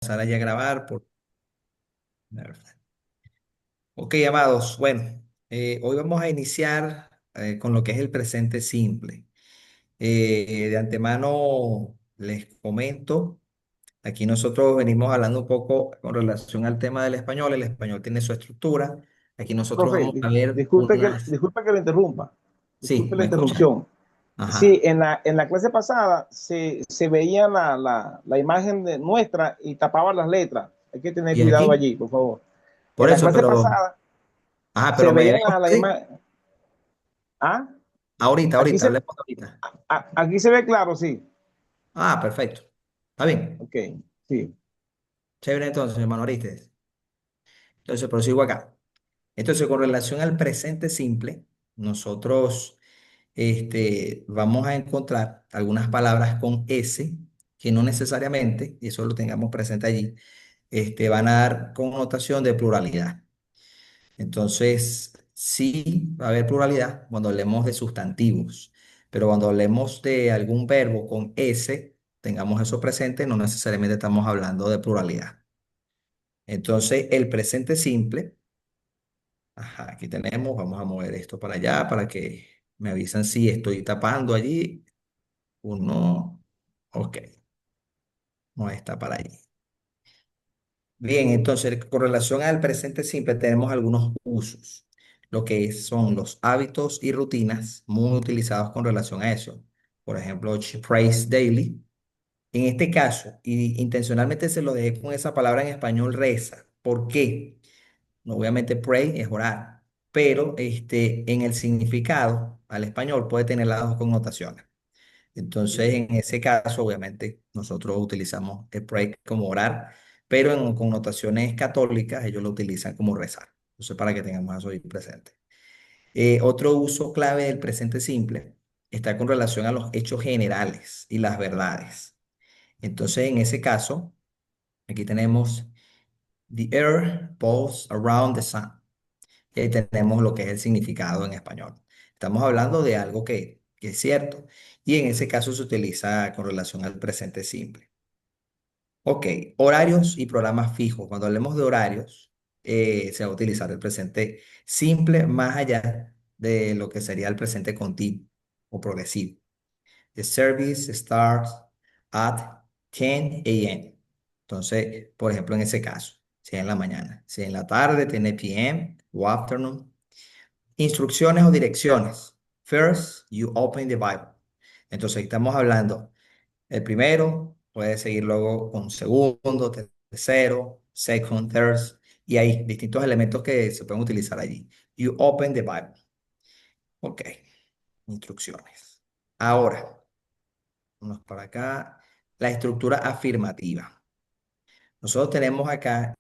comenzar allí a grabar. Ok, amados. Bueno, hoy vamos a iniciar con lo que es el presente simple. De antemano les comento, aquí nosotros venimos hablando un poco con relación al tema del español. El español tiene su estructura. Aquí nosotros Profe, vamos a ver disculpe unas... disculpe que le interrumpa. Sí, Disculpe la ¿me escuchan? interrupción. Sí, Ajá. en la clase pasada se veía la imagen de nuestra y tapaba las letras. Hay que tener ¿Y cuidado aquí? allí, por favor. Por En la eso, clase pero... pasada Ajá, se pero me veía ven la ustedes. imagen. Ah, Ahorita, aquí se, hablemos ahorita. aquí se ve claro, sí. Ah, perfecto. Está bien. Ok, sí. Chévere entonces, hermano, ¿oíste? Entonces, prosigo acá. Entonces, con relación al presente simple, nosotros vamos a encontrar algunas palabras con S que no necesariamente, y eso lo tengamos presente allí, van a dar connotación de pluralidad. Entonces, sí va a haber pluralidad cuando hablemos de sustantivos, pero cuando hablemos de algún verbo con S, tengamos eso presente, no necesariamente estamos hablando de pluralidad. Entonces, el presente simple, ajá, aquí tenemos, vamos a mover esto para allá para que me avisan si estoy tapando allí. Uno, ok, no está para allí. Bien, entonces, con relación al presente simple, tenemos algunos usos, lo que son los hábitos y rutinas muy utilizados con relación a eso. Por ejemplo, she prays daily. En este caso, y intencionalmente se lo dejé con esa palabra en español, reza. ¿Por qué? No, obviamente pray es orar, pero en el significado al español puede tener las dos connotaciones. Entonces, en ese caso, obviamente, nosotros utilizamos el pray como orar, pero en connotaciones católicas ellos lo utilizan como rezar. Entonces, para que tengamos eso ahí presente. Otro uso clave del presente simple está con relación a los hechos generales y las verdades. Entonces, en ese caso, aquí tenemos the earth revolves around the sun. Y ahí tenemos lo que es el significado en español. Estamos hablando de algo que es cierto y en ese caso se utiliza con relación al presente simple. Ok, horarios y programas fijos. Cuando hablemos de horarios, se va a utilizar el presente simple más allá de lo que sería el presente continuo o progresivo. The service starts at 10 a.m. Entonces, por ejemplo, en ese caso, si es en la mañana, si es en la tarde, tiene PM o afternoon. Instrucciones o direcciones. First, you open the Bible. Entonces, estamos hablando, el primero puede seguir luego con segundo, tercero, second, third, y hay distintos elementos que se pueden utilizar allí. You open the Bible. Ok, instrucciones. Ahora, vamos para acá. La estructura afirmativa. Nosotros tenemos acá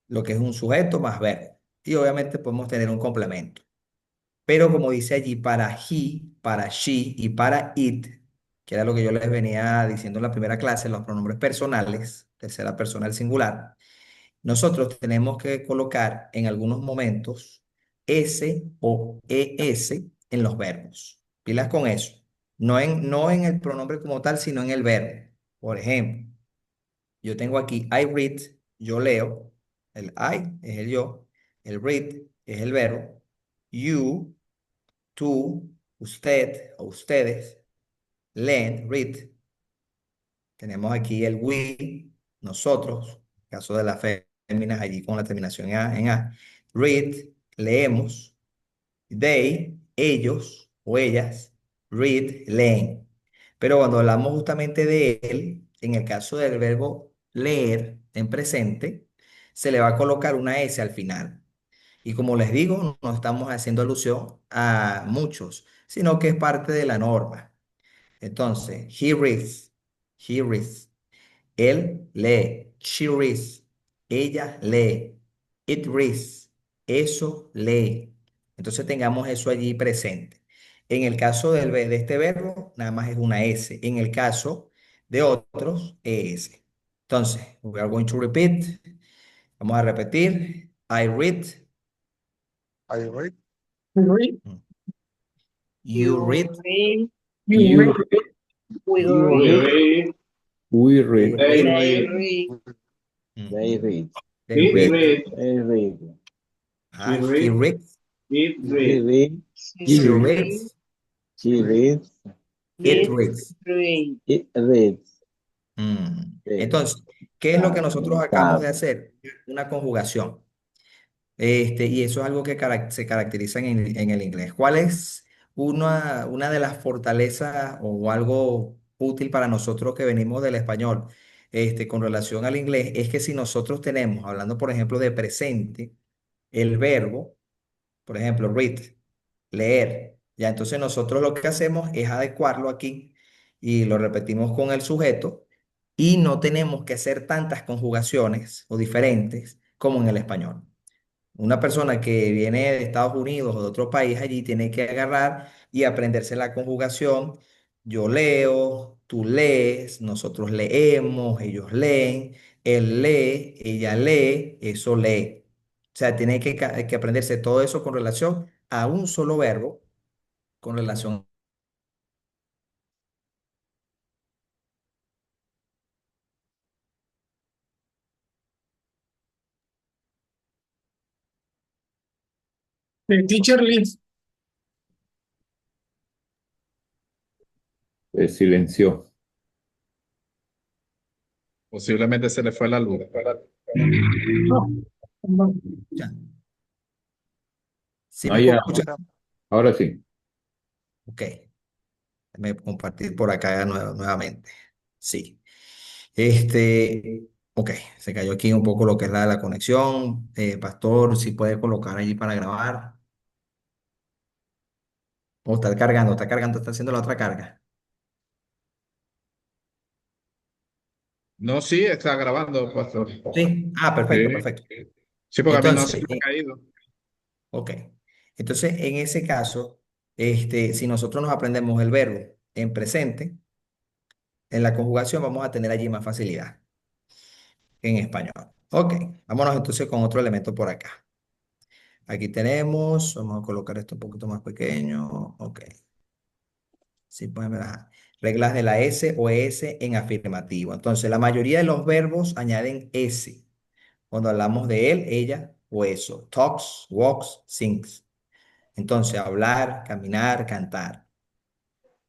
lo que es un sujeto más verbo. Y obviamente podemos tener un complemento. Pero como dice allí, para he, para she y para it, que era lo que yo les venía diciendo en la primera clase, los pronombres personales, tercera persona del singular, nosotros tenemos que colocar en algunos momentos s o es en los verbos. Pilas con eso. No en el pronombre como tal, sino en el verbo. Por ejemplo, yo tengo aquí I read, yo leo, el I es el yo, el read es el verbo, you tú, usted o ustedes, leen, read. Tenemos aquí el we, nosotros, en caso de las féminas allí con la terminación en A. Read, leemos. They, ellos o ellas, read, leen. Pero cuando hablamos justamente de él, en el caso del verbo leer en presente, se le va a colocar una S al final. Y como les digo, no estamos haciendo alusión a muchos, sino que es parte de la norma. Entonces, he reads, él lee, she reads, ella lee, it reads, eso lee. Entonces tengamos eso allí presente. En el caso de este verbo, nada más es una S. En el caso de otros, ES. Entonces, we are going to repeat. Vamos a repetir. I read. I read, Read, You you read, read, You, we you read, read, We read. They They read. read. They Ujú. read. They He read. read. They read. She He read. reads. It He read. read. She She He read. reads. She reads. It It reads. read. It reads. Sí. Entonces, ¿qué es lo que nosotros acabamos de Sabe. hacer? Una conjugación. Y eso es algo que se caracteriza en el inglés. ¿Cuál es una de las fortalezas o algo útil para nosotros que venimos del español, con relación al inglés? Es que si nosotros tenemos, hablando por ejemplo de presente, el verbo, por ejemplo, read, leer, ya entonces nosotros lo que hacemos es adecuarlo aquí y lo repetimos con el sujeto y no tenemos que hacer tantas conjugaciones o diferentes como en el español. Una persona que viene de Estados Unidos o de otro país allí tiene que agarrar y aprenderse la conjugación. Yo leo, tú lees, nosotros leemos, ellos leen, él lee, ella lee, eso lee. O sea, tiene que aprenderse todo eso con relación a un solo verbo, con relación. Teacher Liz. Silenció. Posiblemente se le fue la luz. No. No. Ya. ¿Sí No, me ya. escuchan? Ahora sí. Ok. Déjame compartir por acá nuevamente. Sí. Ok, se cayó aquí un poco lo que es la conexión. Pastor, si puede colocar allí para grabar. O está cargando, está haciendo la otra carga. No, sí, está grabando, pastor. Sí. Ah, perfecto, Sí, perfecto. sí, porque a mí no se Entonces, me ha caído. ok. Entonces, en ese caso, si nosotros nos aprendemos el verbo en presente, en la conjugación vamos a tener allí más facilidad en español. Ok, vámonos entonces con otro elemento por acá. Aquí tenemos, vamos a colocar esto un poquito más pequeño. Ok. Sí, pueden ver, ajá. Reglas de la S o S en afirmativo. Entonces, la mayoría de los verbos añaden S cuando hablamos de él, ella o eso. Talks, walks, sings. Entonces, hablar, caminar, cantar.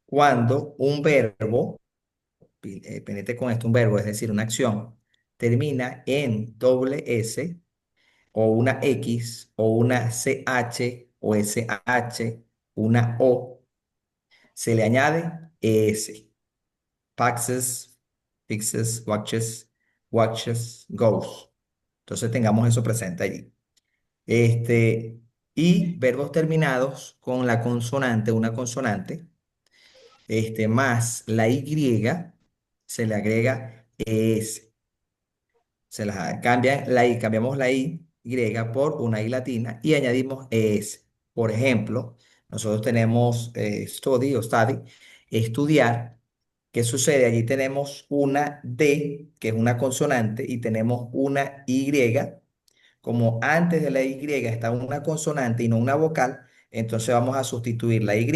Cuando un verbo, pendiente con esto, un verbo, es decir, una acción, termina en doble S o una X o una CH o SH, una O, se le añade ES. Paxes, fixes, watches, goes. Entonces tengamos eso presente allí. Este, y verbos terminados con la consonante, una consonante, más la Y, se le agrega ES. Se las cambia la I, cambiamos la Y por una I latina y añadimos ES. Por ejemplo, nosotros tenemos study o study, estudiar. ¿Qué sucede? Allí tenemos una D, que es una consonante, y tenemos una Y. Como antes de la Y está una consonante y no una vocal, entonces vamos a sustituir la Y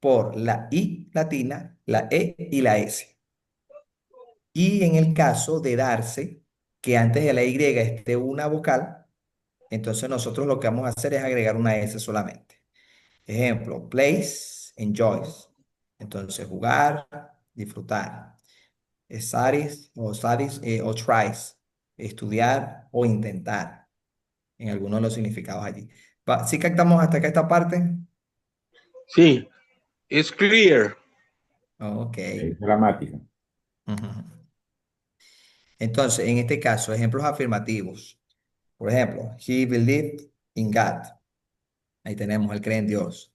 por la I latina, la E y la S. Y en el caso de darse, que antes de la Y esté una vocal, entonces nosotros lo que vamos a hacer es agregar una S solamente. Ejemplo, plays, enjoys. Entonces, jugar, disfrutar. Studies o tries. Estudiar o intentar. En algunos de los significados allí. ¿Sí captamos hasta acá esta parte? Sí. It's clear. Ok. Gramática. Ujú. Entonces, en este caso, ejemplos afirmativos. Por ejemplo, he believed in God. Ahí tenemos, él cree en Dios.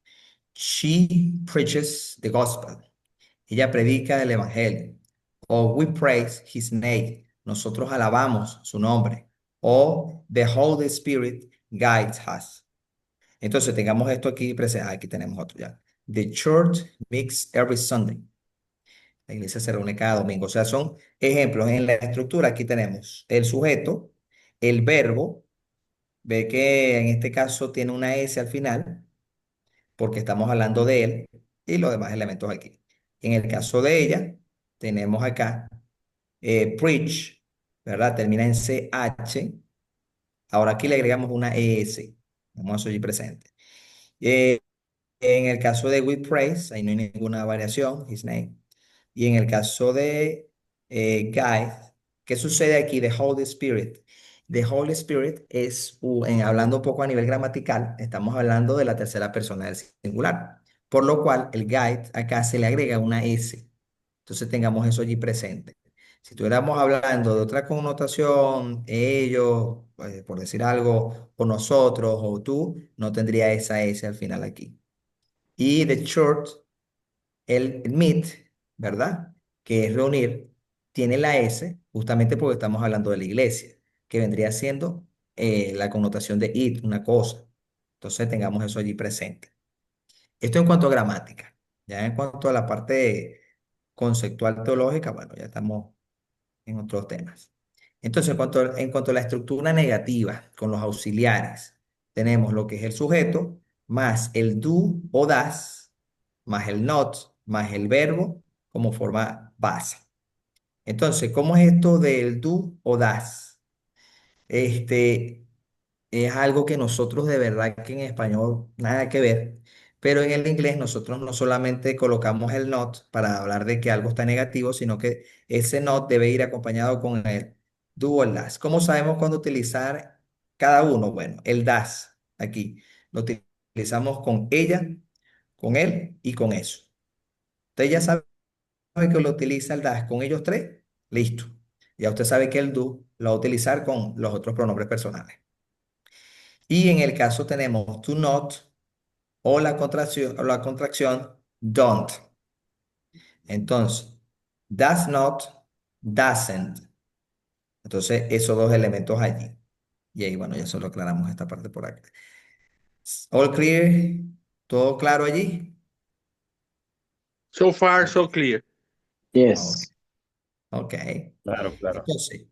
She preaches the gospel. Ella predica el evangelio. O we praise his name. Nosotros alabamos su nombre. O the Holy Spirit guides us. Entonces tengamos esto aquí presente. Aquí tenemos otro ya. The church meets every Sunday. La iglesia se reúne cada domingo. O sea, son ejemplos. En la estructura aquí tenemos el sujeto, el verbo. Ve que en este caso tiene una S al final porque estamos hablando de él y los demás elementos aquí. En el caso de ella, tenemos acá preach, ¿verdad? Termina en CH. Ahora aquí le agregamos una ES. Vamos a eso allí presente. Eh, en el caso de We Praise, ahí no hay ninguna variación, His name. Y en el caso de Guide, ¿qué sucede aquí? The Holy Spirit. The Holy Spirit es, hablando un poco a nivel gramatical, estamos hablando de la tercera persona del singular. Por lo cual, el guide acá se le agrega una S. Entonces tengamos eso allí presente. Si estuviéramos hablando de otra connotación, ellos, por decir algo, o nosotros, o tú, no tendría esa S al final aquí. Y the church, el meet, ¿verdad? Que es reunir, tiene la S justamente porque estamos hablando de la iglesia, que vendría siendo la connotación de it, una cosa. Entonces tengamos eso allí presente. Esto en cuanto a gramática. Ya en cuanto a la parte conceptual teológica, bueno, ya estamos en otros temas. Entonces, en cuanto a la estructura negativa con los auxiliares, tenemos lo que es el sujeto, más el do o das, más el not, más el verbo como forma base. Entonces, ¿cómo es esto del do o das? Este, es algo que nosotros de verdad que en español nada que ver, pero en el inglés nosotros no solamente colocamos el not para hablar de que algo está negativo, sino que ese not debe ir acompañado con el do o el das. ¿Cómo sabemos cuándo utilizar cada uno? Bueno, el das aquí lo utilizamos con ella, con él y con eso. Usted ya sabe que lo utiliza el das con ellos tres, listo. Ya usted sabe que el do lo va a utilizar con los otros pronombres personales. Y en el caso tenemos to not o la contracción don't. Entonces, does not, doesn't. Entonces, esos dos elementos allí. Y ahí, bueno, ya solo aclaramos esta parte por acá. All clear, todo claro allí. So far, Ok, so clear. ok. Yes. Ok. Claro, claro. Entonces,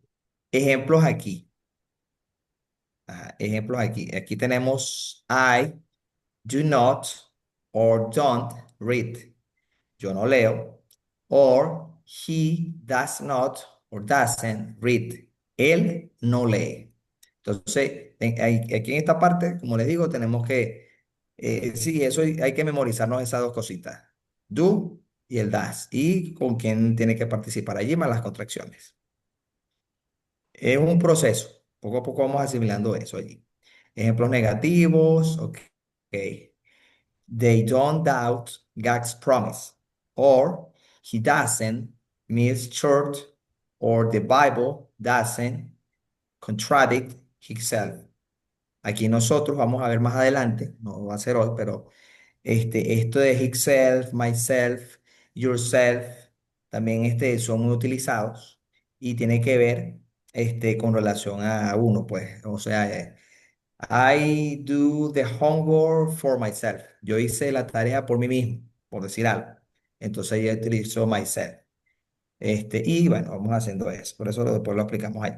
ejemplos aquí. Ejemplos aquí. Aquí tenemos I do not or don't read. Yo no leo. Or he does not or doesn't read. Él no lee. Entonces, aquí en esta parte, como les digo, tenemos que, sí, eso hay que memorizarnos esas dos cositas. Do y el does. Y con quién tiene que participar allí, más las contracciones. Es un proceso. Poco a poco vamos asimilando eso allí. Ejemplos negativos. Ok. They don't doubt God's promise. Or he doesn't miss church. Or the Bible doesn't contradict himself. Aquí nosotros vamos a ver más adelante, no va a ser hoy, pero esto de himself, myself, yourself, también son muy utilizados y tiene que ver con relación a uno, pues, o sea, I do the homework for myself. Yo hice la tarea por mí mismo, por decir algo. Entonces yo utilizo myself. Y bueno, vamos haciendo eso. Por eso después lo aplicamos ahí.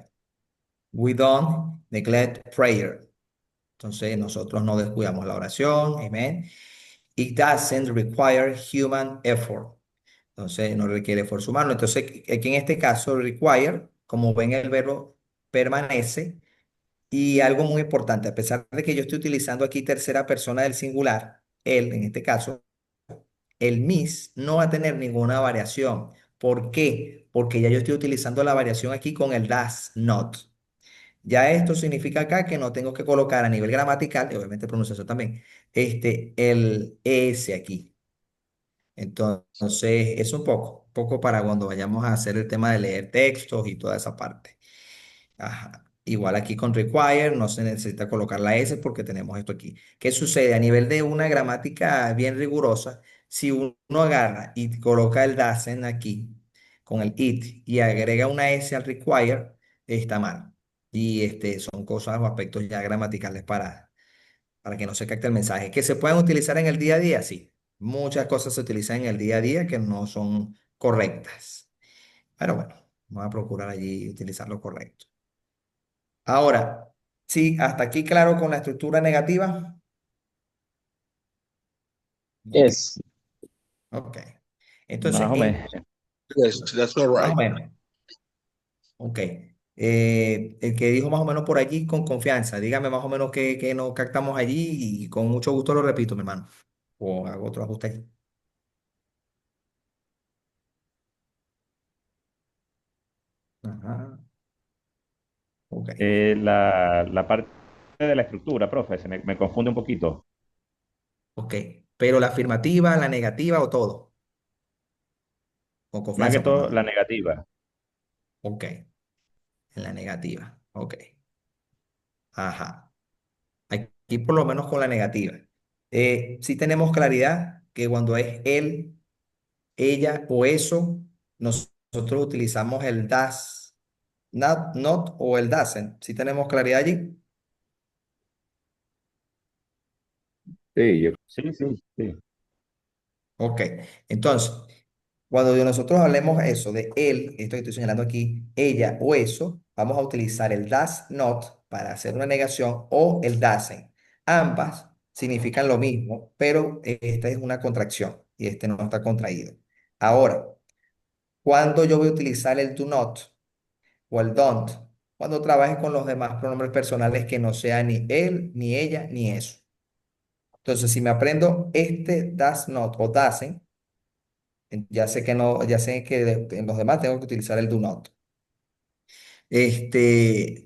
We don't neglect prayer. Entonces nosotros no descuidamos la oración. Amen. It doesn't require human effort. Entonces no requiere esfuerzo humano. Entonces aquí en este caso require, como ven el verbo permanece. Y algo muy importante, a pesar de que yo estoy utilizando aquí tercera persona del singular, él en este caso, el mis no va a tener ninguna variación. ¿Por qué? Porque ya yo estoy utilizando la variación aquí con el does not. Ya esto significa acá que no tengo que colocar a nivel gramatical, y obviamente pronunciación también, el S aquí. Entonces, es un poco para cuando vayamos a hacer el tema de leer textos y toda esa parte. Ajá. Igual aquí con require no se necesita colocar la S porque tenemos esto aquí. ¿Qué sucede? A nivel de una gramática bien rigurosa, si uno agarra y coloca el doesn't aquí con el it y agrega una S al require, está mal. Y son cosas o aspectos ya gramaticales para que no se capte el mensaje. ¿Que se pueden utilizar en el día a día? Sí. Muchas cosas se utilizan en el día a día que no son correctas. Pero bueno, vamos a procurar allí utilizar lo correcto. Ahora, sí, hasta aquí claro con la estructura negativa. Ok, Yes. ok. Entonces, Más o menos. Yes, that's all más o right. menos. Ok. El que dijo más o menos por allí con confianza, dígame más o menos qué nos captamos allí y con mucho gusto lo repito, mi hermano. O hago otro ajuste ahí. Ajá. Ok. La parte de la estructura, profe, me confunde un poquito. Ok. Pero la afirmativa, la negativa o todo. Con Más que confianza, pues, todo, hermano. la negativa. Ok. En la negativa. Ok. Ajá. Aquí por lo menos con la negativa. Sí tenemos claridad que cuando es él, ella o eso, nosotros utilizamos el das, not o el doesn't. Sí tenemos claridad allí. Sí, yo, Sí, sí, sí. Ok. Entonces, cuando nosotros hablemos eso de él, esto que estoy señalando aquí, ella o eso, vamos a utilizar el does not para hacer una negación o el doesn't. Ambas significan lo mismo, pero esta es una contracción y este no está contraído. Ahora, ¿cuándo yo voy a utilizar el do not o el don't? Cuando trabaje con los demás pronombres personales que no sean ni él, ni ella, ni eso. Entonces, si me aprendo este does not o doesn't, ya sé que no, ya sé que en los demás tengo que utilizar el do not.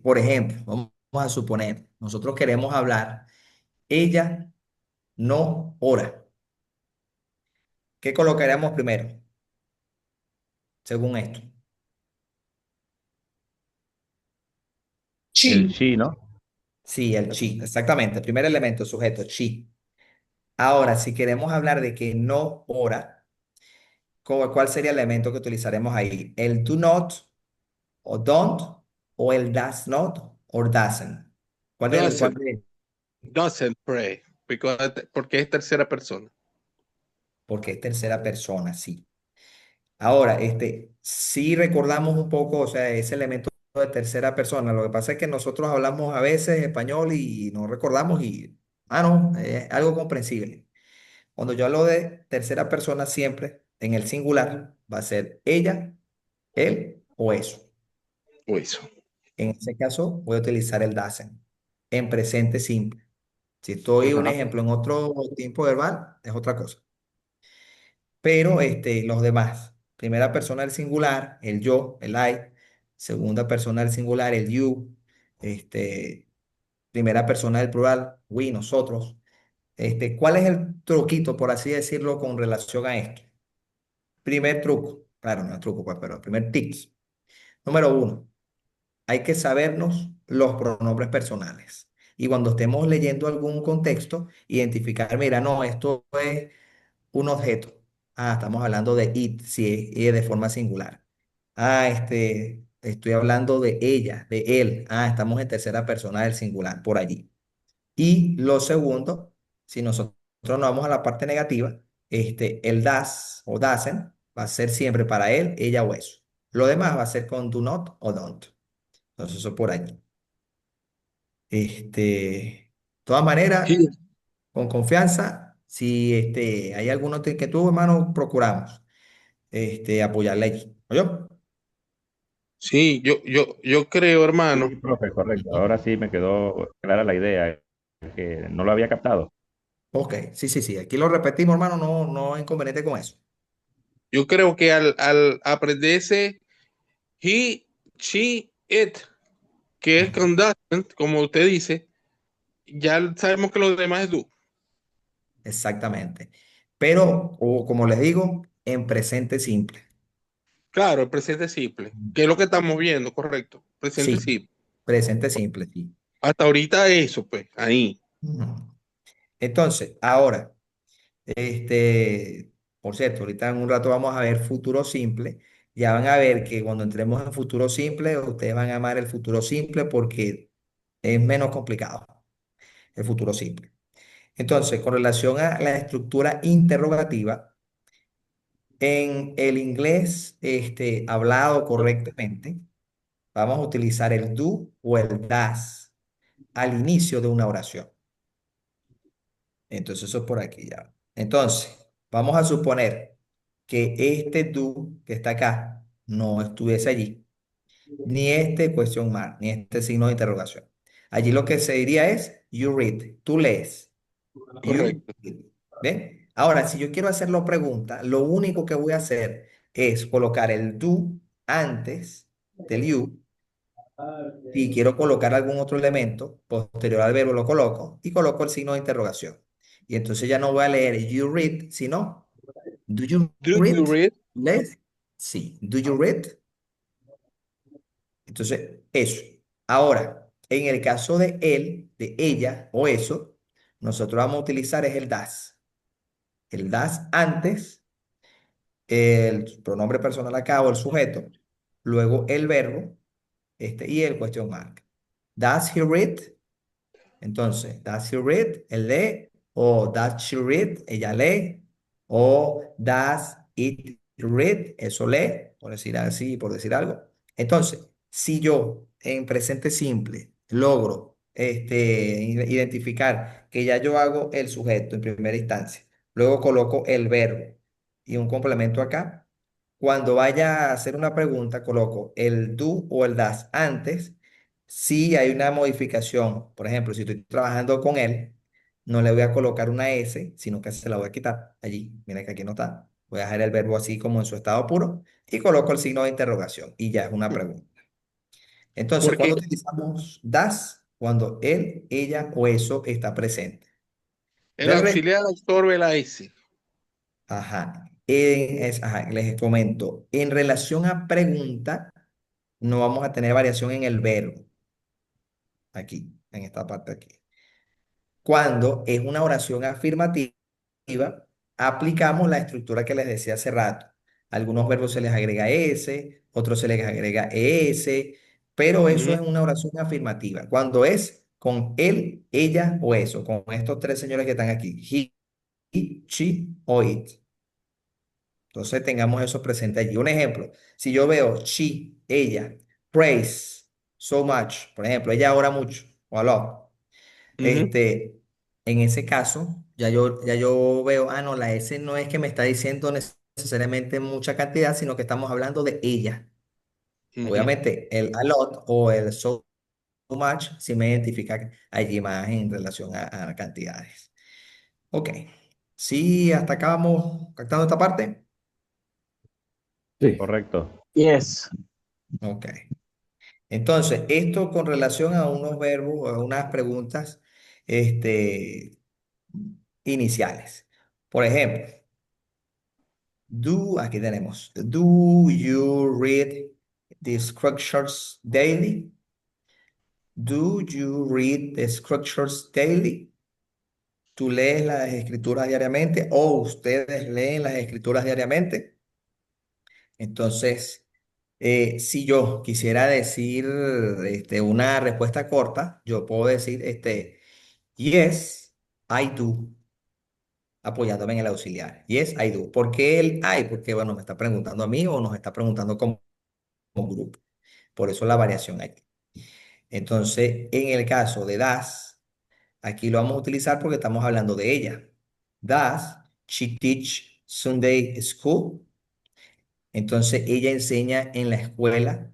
Por ejemplo, vamos a suponer, nosotros queremos hablar, ella no ora. ¿Qué colocaríamos primero, según esto? El Chi. she, ¿no? Sí, el she, exactamente. El primer elemento, sujeto, she. Ahora, si queremos hablar de que no ora, ¿cuál sería el elemento que utilizaremos ahí? ¿El do not o don't o el does not o doesn't? ¿Cuál Doesn't, es? doesn't pray, porque es tercera persona. Porque es tercera persona, sí. Ahora, sí recordamos un poco, o sea, ese elemento de tercera persona. Lo que pasa es que nosotros hablamos a veces español y no recordamos no, es algo comprensible. Cuando yo hablo de tercera persona siempre, en el singular, va a ser ella, él o eso. O eso. En ese caso, voy a utilizar el doesn't en presente simple. Si estoy un Ajá. ejemplo en otro tiempo verbal, es otra cosa. Pero los demás, primera persona del singular, el yo, el I, segunda persona del singular, el you, este, primera persona del plural, we, nosotros. ¿Cuál es el truquito, por así decirlo, con relación a esto? Primer truco, claro, no es truco, pues, pero primer tips. Número uno, hay que sabernos los pronombres personales. Y cuando estemos leyendo algún contexto, identificar, mira, no, esto es un objeto. Ah, estamos hablando de it, si es de forma singular. Ah, estoy hablando de ella, de él. Ah, estamos en tercera persona del singular, por allí. Y lo segundo, si nosotros nos vamos a la parte negativa, el das o doesn't va a ser siempre para él, ella o eso. Lo demás va a ser con do not o don't. Entonces, eso por allí. De todas Sí, maneras, con confianza, si hay alguna otra inquietud, hermano, procuramos apoyarle allí. ¿Oye? sí, yo creo, Sí, hermano. profe, correcto. Ahora sí me quedó clara la idea, que no lo había captado. Ok, sí, sí, sí. Aquí lo repetimos, hermano, no, no hay inconveniente con eso. Yo creo que al aprenderse he, she, it, que es Ujú. con doesn't, como usted dice, ya sabemos que los demás es do. Exactamente. Pero, como les digo, en presente simple. Claro, el presente simple, que es lo que estamos viendo, correcto. Presente Sí, simple. presente simple, sí. Hasta ahorita eso, pues, ahí. Ujú. Entonces, ahora, por cierto, ahorita en un rato vamos a ver futuro simple. Ya van a ver que cuando entremos en futuro simple, ustedes van a amar el futuro simple porque es menos complicado el futuro simple. Entonces, con relación a la estructura interrogativa, en el inglés hablado correctamente, vamos a utilizar el do o el das al inicio de una oración. Entonces, eso es por aquí ya. Entonces, vamos a suponer que este do que está acá no estuviese allí. ni este question mark, ni este signo de interrogación. Allí lo que se diría es you read, tú lees. You Correcto. read. ¿Ven? Ahora, si yo quiero hacerlo pregunta, lo único que voy a hacer es colocar el do antes del you. Si quiero colocar algún otro elemento posterior al verbo, lo coloco y coloco el signo de interrogación. Y entonces ya no voy a leer you read, sino do you Do you read? read? ¿Lees? Sí. Do you read? Entonces, eso. Ahora, en el caso de él, de ella o eso, nosotros vamos a utilizar es el das. El das antes, el pronombre personal acá o el sujeto, luego el verbo y el question mark. Does he read? Entonces, does he read? Él lee. O does she read? Ella lee. O does it read? Eso lee, por decir así, por decir algo. Entonces, si yo en presente simple logro identificar que ya yo hago el sujeto en primera instancia, luego coloco el verbo y un complemento acá, cuando vaya a hacer una pregunta, coloco el do o el das antes. Si hay una modificación, por ejemplo, si estoy trabajando con él, no le voy a colocar una S, sino que se la voy a quitar allí. Mira que aquí no está. Voy a dejar el verbo así como en su estado puro y coloco el signo de interrogación y ya es una pregunta. Entonces, Porque ¿cuándo utilizamos das? Cuando él, ella o eso está presente. el Del resto, auxiliar absorbe la S. ajá, ajá, les comento. En relación a pregunta, no vamos a tener variación en el verbo. Aquí, en esta parte aquí. Cuando es una oración afirmativa, aplicamos la estructura que les decía hace rato. Algunos verbos se les agrega S, otros se les agrega ES, pero eso Ujú, es una oración afirmativa. Cuando es con él, ella o eso, con estos tres señores que están aquí, he, she o it. Entonces tengamos eso presente allí. Un ejemplo, si yo veo she, ella, praise so much, por ejemplo, ella ora mucho o a lot. ujú, En ese caso, ya yo veo, no, la S no es que me está diciendo necesariamente mucha cantidad, sino que estamos hablando de ella. ujú. Obviamente, el a lot o el so much sí me identifica allí más en relación a cantidades. Ok. Sí, hasta acá vamos captando esta parte. Sí, Correcto. Yes. Ok. Entonces, esto con relación a unos verbos, a unas preguntas, este, iniciales. Por ejemplo, aquí tenemos, do you read the scriptures daily? Do you read the scriptures daily? ¿Tú lees las escrituras diariamente o ustedes leen las escrituras diariamente? Entonces, si yo quisiera decir una respuesta corta, yo puedo decir yes, I do, apoyándome en el auxiliar. Yes, I do. ¿Por qué el I? Porque, bueno, me está preguntando a mí o nos está preguntando como grupo. Por eso la variación aquí. Entonces, en el caso de das, aquí lo vamos a utilizar porque estamos hablando de ella. Does she teach Sunday school? Entonces, ella enseña en la escuela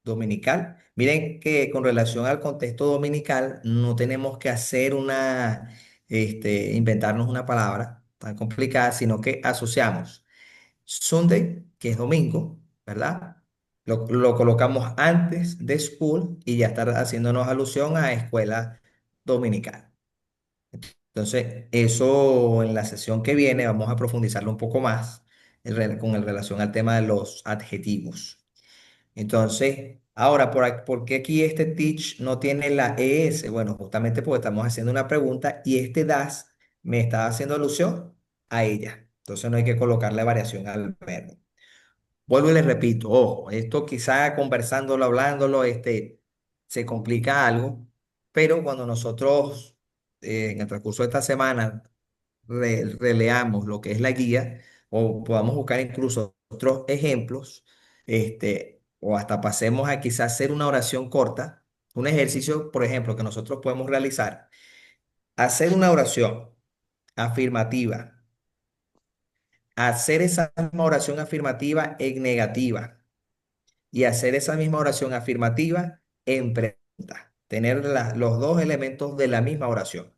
dominical. Miren que con relación al contexto dominical, no tenemos que hacer inventarnos una palabra tan complicada, sino que asociamos Sunday, que es domingo, ¿verdad? Lo colocamos antes de school y ya está haciéndonos alusión a escuela dominical. Entonces, eso en la sesión que viene vamos a profundizarlo un poco más con el relación al tema de los adjetivos. Entonces, ahora, ¿por qué aquí este teach no tiene la ES? Bueno, justamente porque estamos haciendo una pregunta y este das me está haciendo alusión a ella. Entonces, no hay que colocarle variación al verbo. Vuelvo y les repito, ojo, esto quizá conversándolo, hablándolo, se complica algo, pero cuando nosotros en el transcurso de esta semana releamos lo que es la guía o podamos buscar incluso otros ejemplos, o hasta pasemos a quizás hacer una oración corta, un ejercicio, por ejemplo, que nosotros podemos realizar, hacer una oración afirmativa, hacer esa misma oración afirmativa en negativa y hacer esa misma oración afirmativa en pregunta. Tener los dos elementos de la misma oración.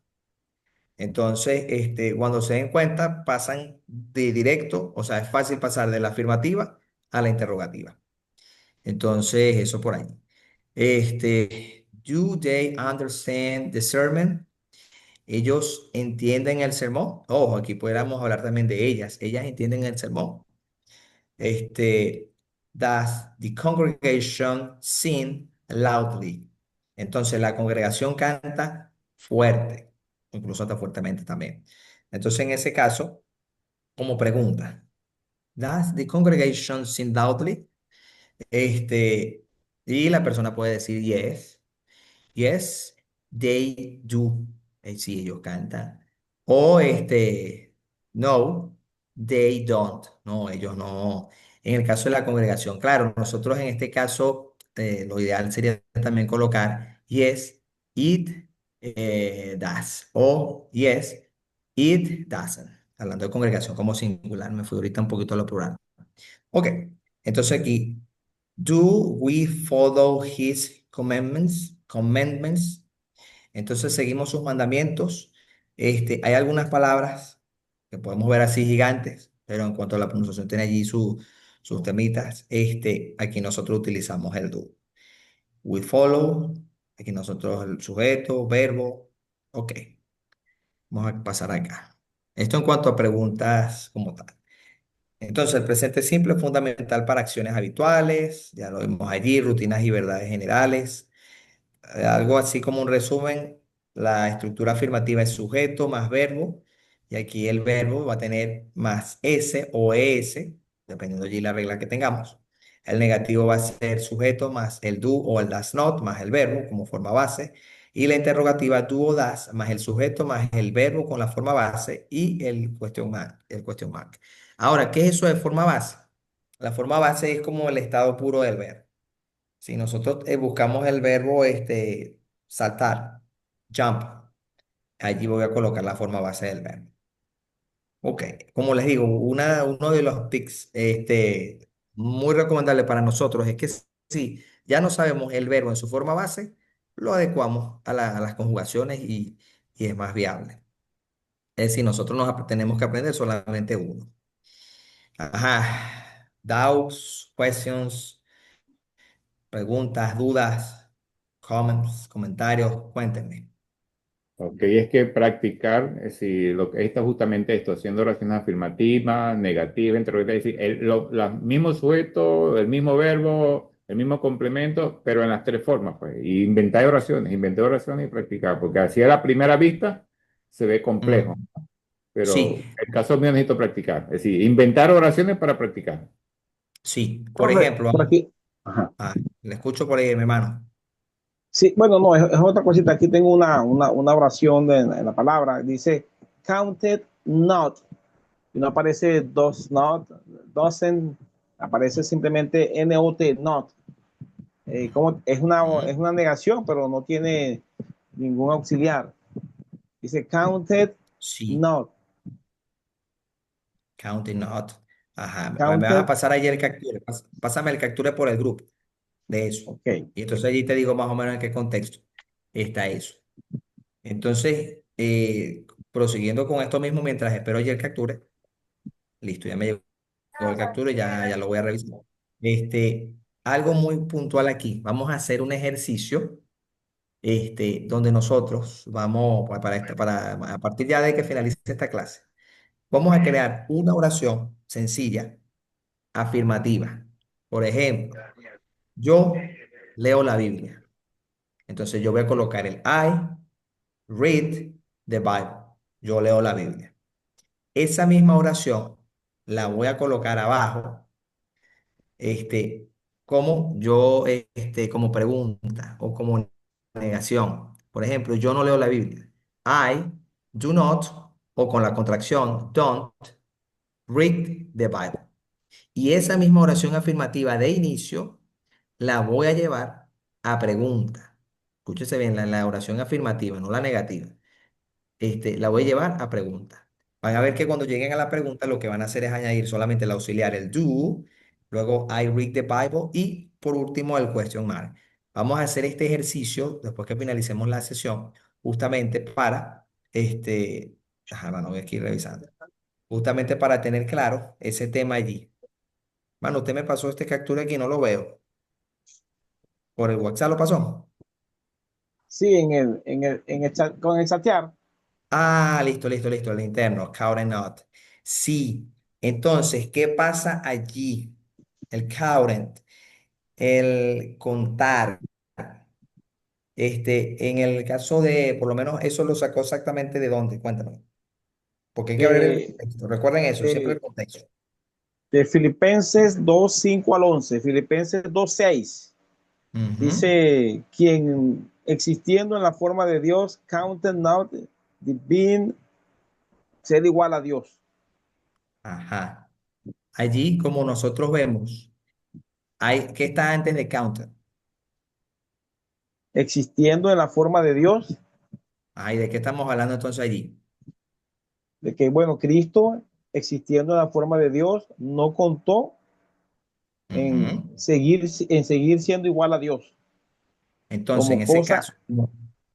Entonces, cuando se den cuenta, pasan de directo, o sea, es fácil pasar de la afirmativa a la interrogativa. Entonces, eso por ahí. Do they understand the sermon? Ellos entienden el sermón. Ojo, aquí podríamos hablar también de ellas. Ellas entienden el sermón. Este, Does the congregation sing loudly? Entonces, la congregación canta fuerte, incluso hasta fuertemente también. Entonces, en ese caso, como pregunta, Does the congregation sing loudly? Este, y la persona puede decir yes. Yes, they do. Sí, ellos cantan. O no, they don't. No, ellos no. En el caso de la congregación, claro, nosotros en este caso, lo ideal sería también colocar yes, it does. O yes, it doesn't. Hablando de congregación como singular, me fui ahorita un poquito a lo plural. Ok, entonces aquí, do we follow his commandments? Commandments. Entonces seguimos sus mandamientos. Hay algunas palabras que podemos ver así gigantes, pero en cuanto a la pronunciación tiene allí sus temitas. Aquí nosotros utilizamos el do. We follow. Aquí nosotros el sujeto, verbo. Ok, vamos a pasar acá. Esto en cuanto a preguntas como tal. Entonces, el presente simple es fundamental para acciones habituales, ya lo vimos allí, rutinas y verdades generales. Algo así como un resumen, la estructura afirmativa es sujeto más verbo, y aquí el verbo va a tener más s o es, dependiendo allí la regla que tengamos. El negativo va a ser sujeto más el do o el does not más el verbo como forma base, y la interrogativa do o does más el sujeto más el verbo con la forma base y el question mark. Ahora, ¿qué es eso de forma base? La forma base es como el estado puro del verbo. Si nosotros buscamos el verbo saltar, jump, allí voy a colocar la forma base del verbo. Ok, como les digo, uno de los tics muy recomendable para nosotros es que si ya no sabemos el verbo en su forma base, lo adecuamos a las conjugaciones y es más viable. Es decir, nosotros tenemos que aprender solamente uno. Ajá. Doubts, questions, preguntas, dudas, comments, comentarios, cuéntenme. Ok, es que practicar, es decir, lo que está justamente esto, haciendo oraciones afirmativas, negativas, interrogativas, es decir, el mismo sujeto, el mismo verbo, el mismo complemento, pero en las tres formas, pues. Y inventar oraciones y practicar, porque así a la primera vista se ve complejo, Mm, pero sí, en el caso mío necesito practicar, es decir, inventar oraciones para practicar. sí. Por Profe, ejemplo, por aquí. Ajá. le escucho por ahí, mi hermano. Sí, bueno, no, es otra cosita. Aquí tengo una oración en la palabra. Dice, counted not. Y no aparece does not, doesn't, aparece simplemente not, not. Como, Ujú. es una negación, pero no tiene ningún auxiliar. Dice counted Sí, not. counting not. Ajá. Me vas a Counted, pasar ayer el capture. Pásame el capture por el grupo de eso. ok. Y entonces allí te digo más o menos en qué contexto está eso. Entonces, prosiguiendo con esto mismo mientras espero ayer el capture. Listo, ya me llegó el captura y ya lo voy a revisar. Algo muy puntual aquí. Vamos a hacer un ejercicio donde nosotros vamos, a partir ya de que finalice esta clase, vamos a crear una oración sencilla, afirmativa. Por ejemplo, yo leo la Biblia. Entonces yo voy a colocar el I read the Bible. Yo leo la Biblia. Esa misma oración la voy a colocar abajo como como pregunta o como negación. Por ejemplo, yo no leo la Biblia. I do not, o con la contracción, don't read the Bible. Y esa misma oración afirmativa de inicio la voy a llevar a pregunta. Escúchese bien, la oración afirmativa, no la negativa. La voy a llevar a pregunta. Van a ver que cuando lleguen a la pregunta, lo que van a hacer es añadir solamente el auxiliar, el do, luego I read the Bible y por último el question mark. Vamos a hacer este ejercicio después que finalicemos la sesión, justamente para, no voy aquí revisando, justamente para tener claro ese tema allí. Mano, usted me pasó este captura aquí, no lo veo. ¿Por el WhatsApp lo pasó? Sí, en el chat, con el chatear. Ah, listo, listo, listo, el interno, count and not. Sí, entonces, ¿qué pasa allí? El count, el contar. En el caso de, por lo menos, eso lo sacó exactamente de dónde, cuéntame. Porque hay que ver el de, contexto. Recuerden eso, siempre de, el contexto. de Filipenses 2:5 al 11, Filipenses 2:6. Ujú. Dice, quien existiendo en la forma de Dios, counted not the being ser igual a Dios. Ajá. Allí, como nosotros vemos, ¿qué está antes de counter? Existiendo en la forma de Dios, Ay, ¿de qué estamos hablando entonces allí? de que, bueno, Cristo, existiendo en la forma de Dios, no contó Ujú. en seguir siendo igual a Dios, Entonces, en como ese cosa, caso,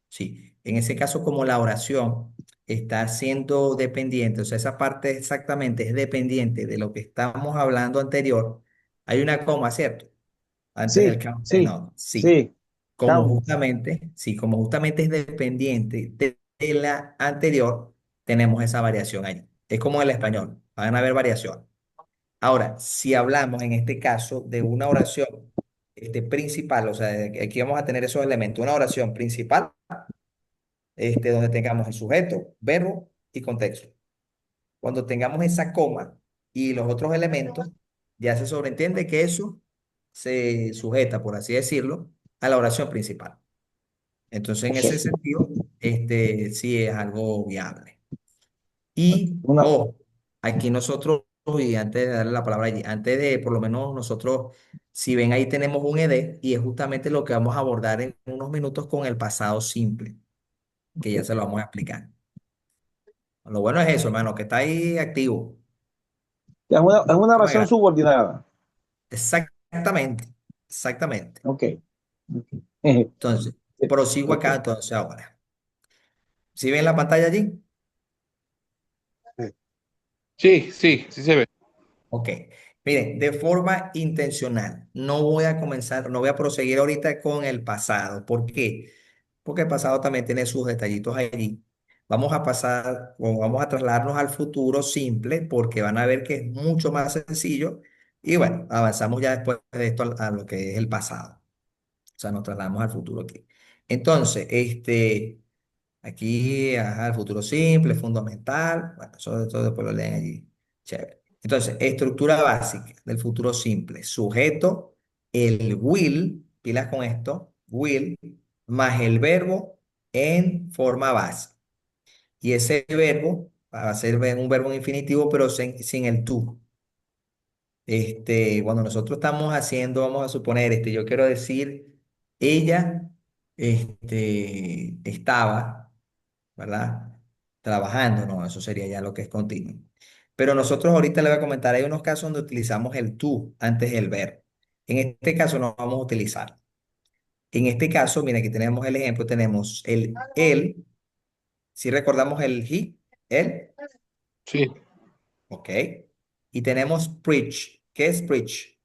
sí, en ese caso, como la oración está siendo dependiente, o sea, esa parte exactamente es dependiente de lo que estamos hablando anterior, hay una coma, ¿cierto? Antes del sí, count and sí, not. Sí, sí, count. como justamente es dependiente de la anterior, tenemos esa variación ahí. Es como en el español, van a haber variaciones. Ahora, si hablamos en este caso de una oración principal, o sea, aquí vamos a tener esos elementos, una oración principal, donde tengamos el sujeto, verbo y contexto. Cuando tengamos esa coma y los otros elementos, ya se sobreentiende que eso se sujeta, por así decirlo, a la oración principal. Entonces, en Ok. ese sentido, sí es algo viable. Y, Una, aquí nosotros, y antes de darle la palabra allí, antes de, por lo menos nosotros, si ven ahí tenemos un ED y es justamente lo que vamos a abordar en unos minutos con el pasado simple, que ya se lo vamos a explicar. Lo bueno es eso, hermano, que está ahí activo. es una Eso me oración agrada. subordinada. Exactamente, exactamente. Ok. Ok. Entonces, prosigo Ok. acá entonces ahora. ¿Sí ven la pantalla allí? Sí, sí, sí se ve. Ok. Miren, de forma intencional, no voy a comenzar, no voy a proseguir ahorita con el pasado. ¿Por qué? Porque el pasado también tiene sus detallitos allí. Vamos a pasar o vamos a trasladarnos al futuro simple porque van a ver que es mucho más sencillo. Y bueno, avanzamos ya después de esto a lo que es el pasado. O sea, nos trasladamos al futuro aquí. Entonces, aquí, ajá, el futuro simple, fundamental. Bueno, eso después lo leen allí. Chévere. Entonces, estructura básica del futuro simple. Sujeto, el will, pilas con esto, will, más el verbo en forma base. Y ese verbo va a ser un verbo en infinitivo, pero sin el tú. Cuando nosotros estamos haciendo, vamos a suponer, yo quiero decir, ella, estaba, ¿verdad? Trabajando, no, eso sería ya lo que es continuo. Pero nosotros ahorita le voy a comentar, hay unos casos donde utilizamos el tú antes del verbo. En este caso no vamos a utilizar. En este caso, mira, aquí tenemos el ejemplo, tenemos el él, si recordamos el he, él, Sí, ok. Y tenemos preach. ¿Qué es preach?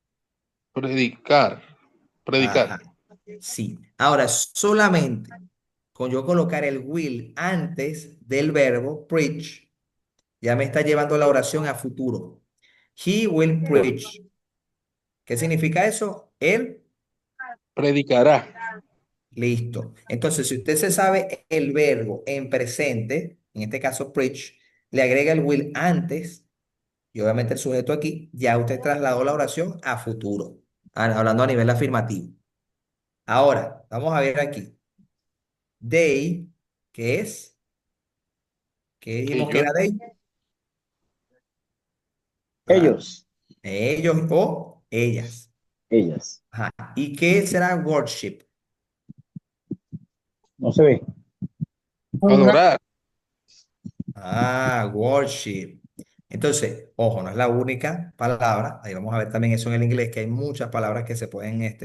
predicar, Ajá, predicar. sí. Ahora, solamente con yo colocar el will antes del verbo preach, ya me está llevando la oración a futuro. He will preach. ¿Qué significa eso? Él, Predicará. listo. Entonces, si usted se sabe el verbo en presente, en este caso preach, le agrega el will antes y obviamente el sujeto aquí, ya usted trasladó la oración a futuro, hablando a nivel afirmativo. Ahora, vamos a ver aquí. They, ¿qué es? ¿Qué dijimos que Ellos, era they? Ajá. Ellos, Ellos o ellas. ellas. Ajá. ¿Y qué será worship? No se ve. Adorar. adorar. Ah, worship. Entonces, Entonces, ojo, no es la única palabra. Ahí vamos a ver también eso en el inglés, que hay muchas palabras que se pueden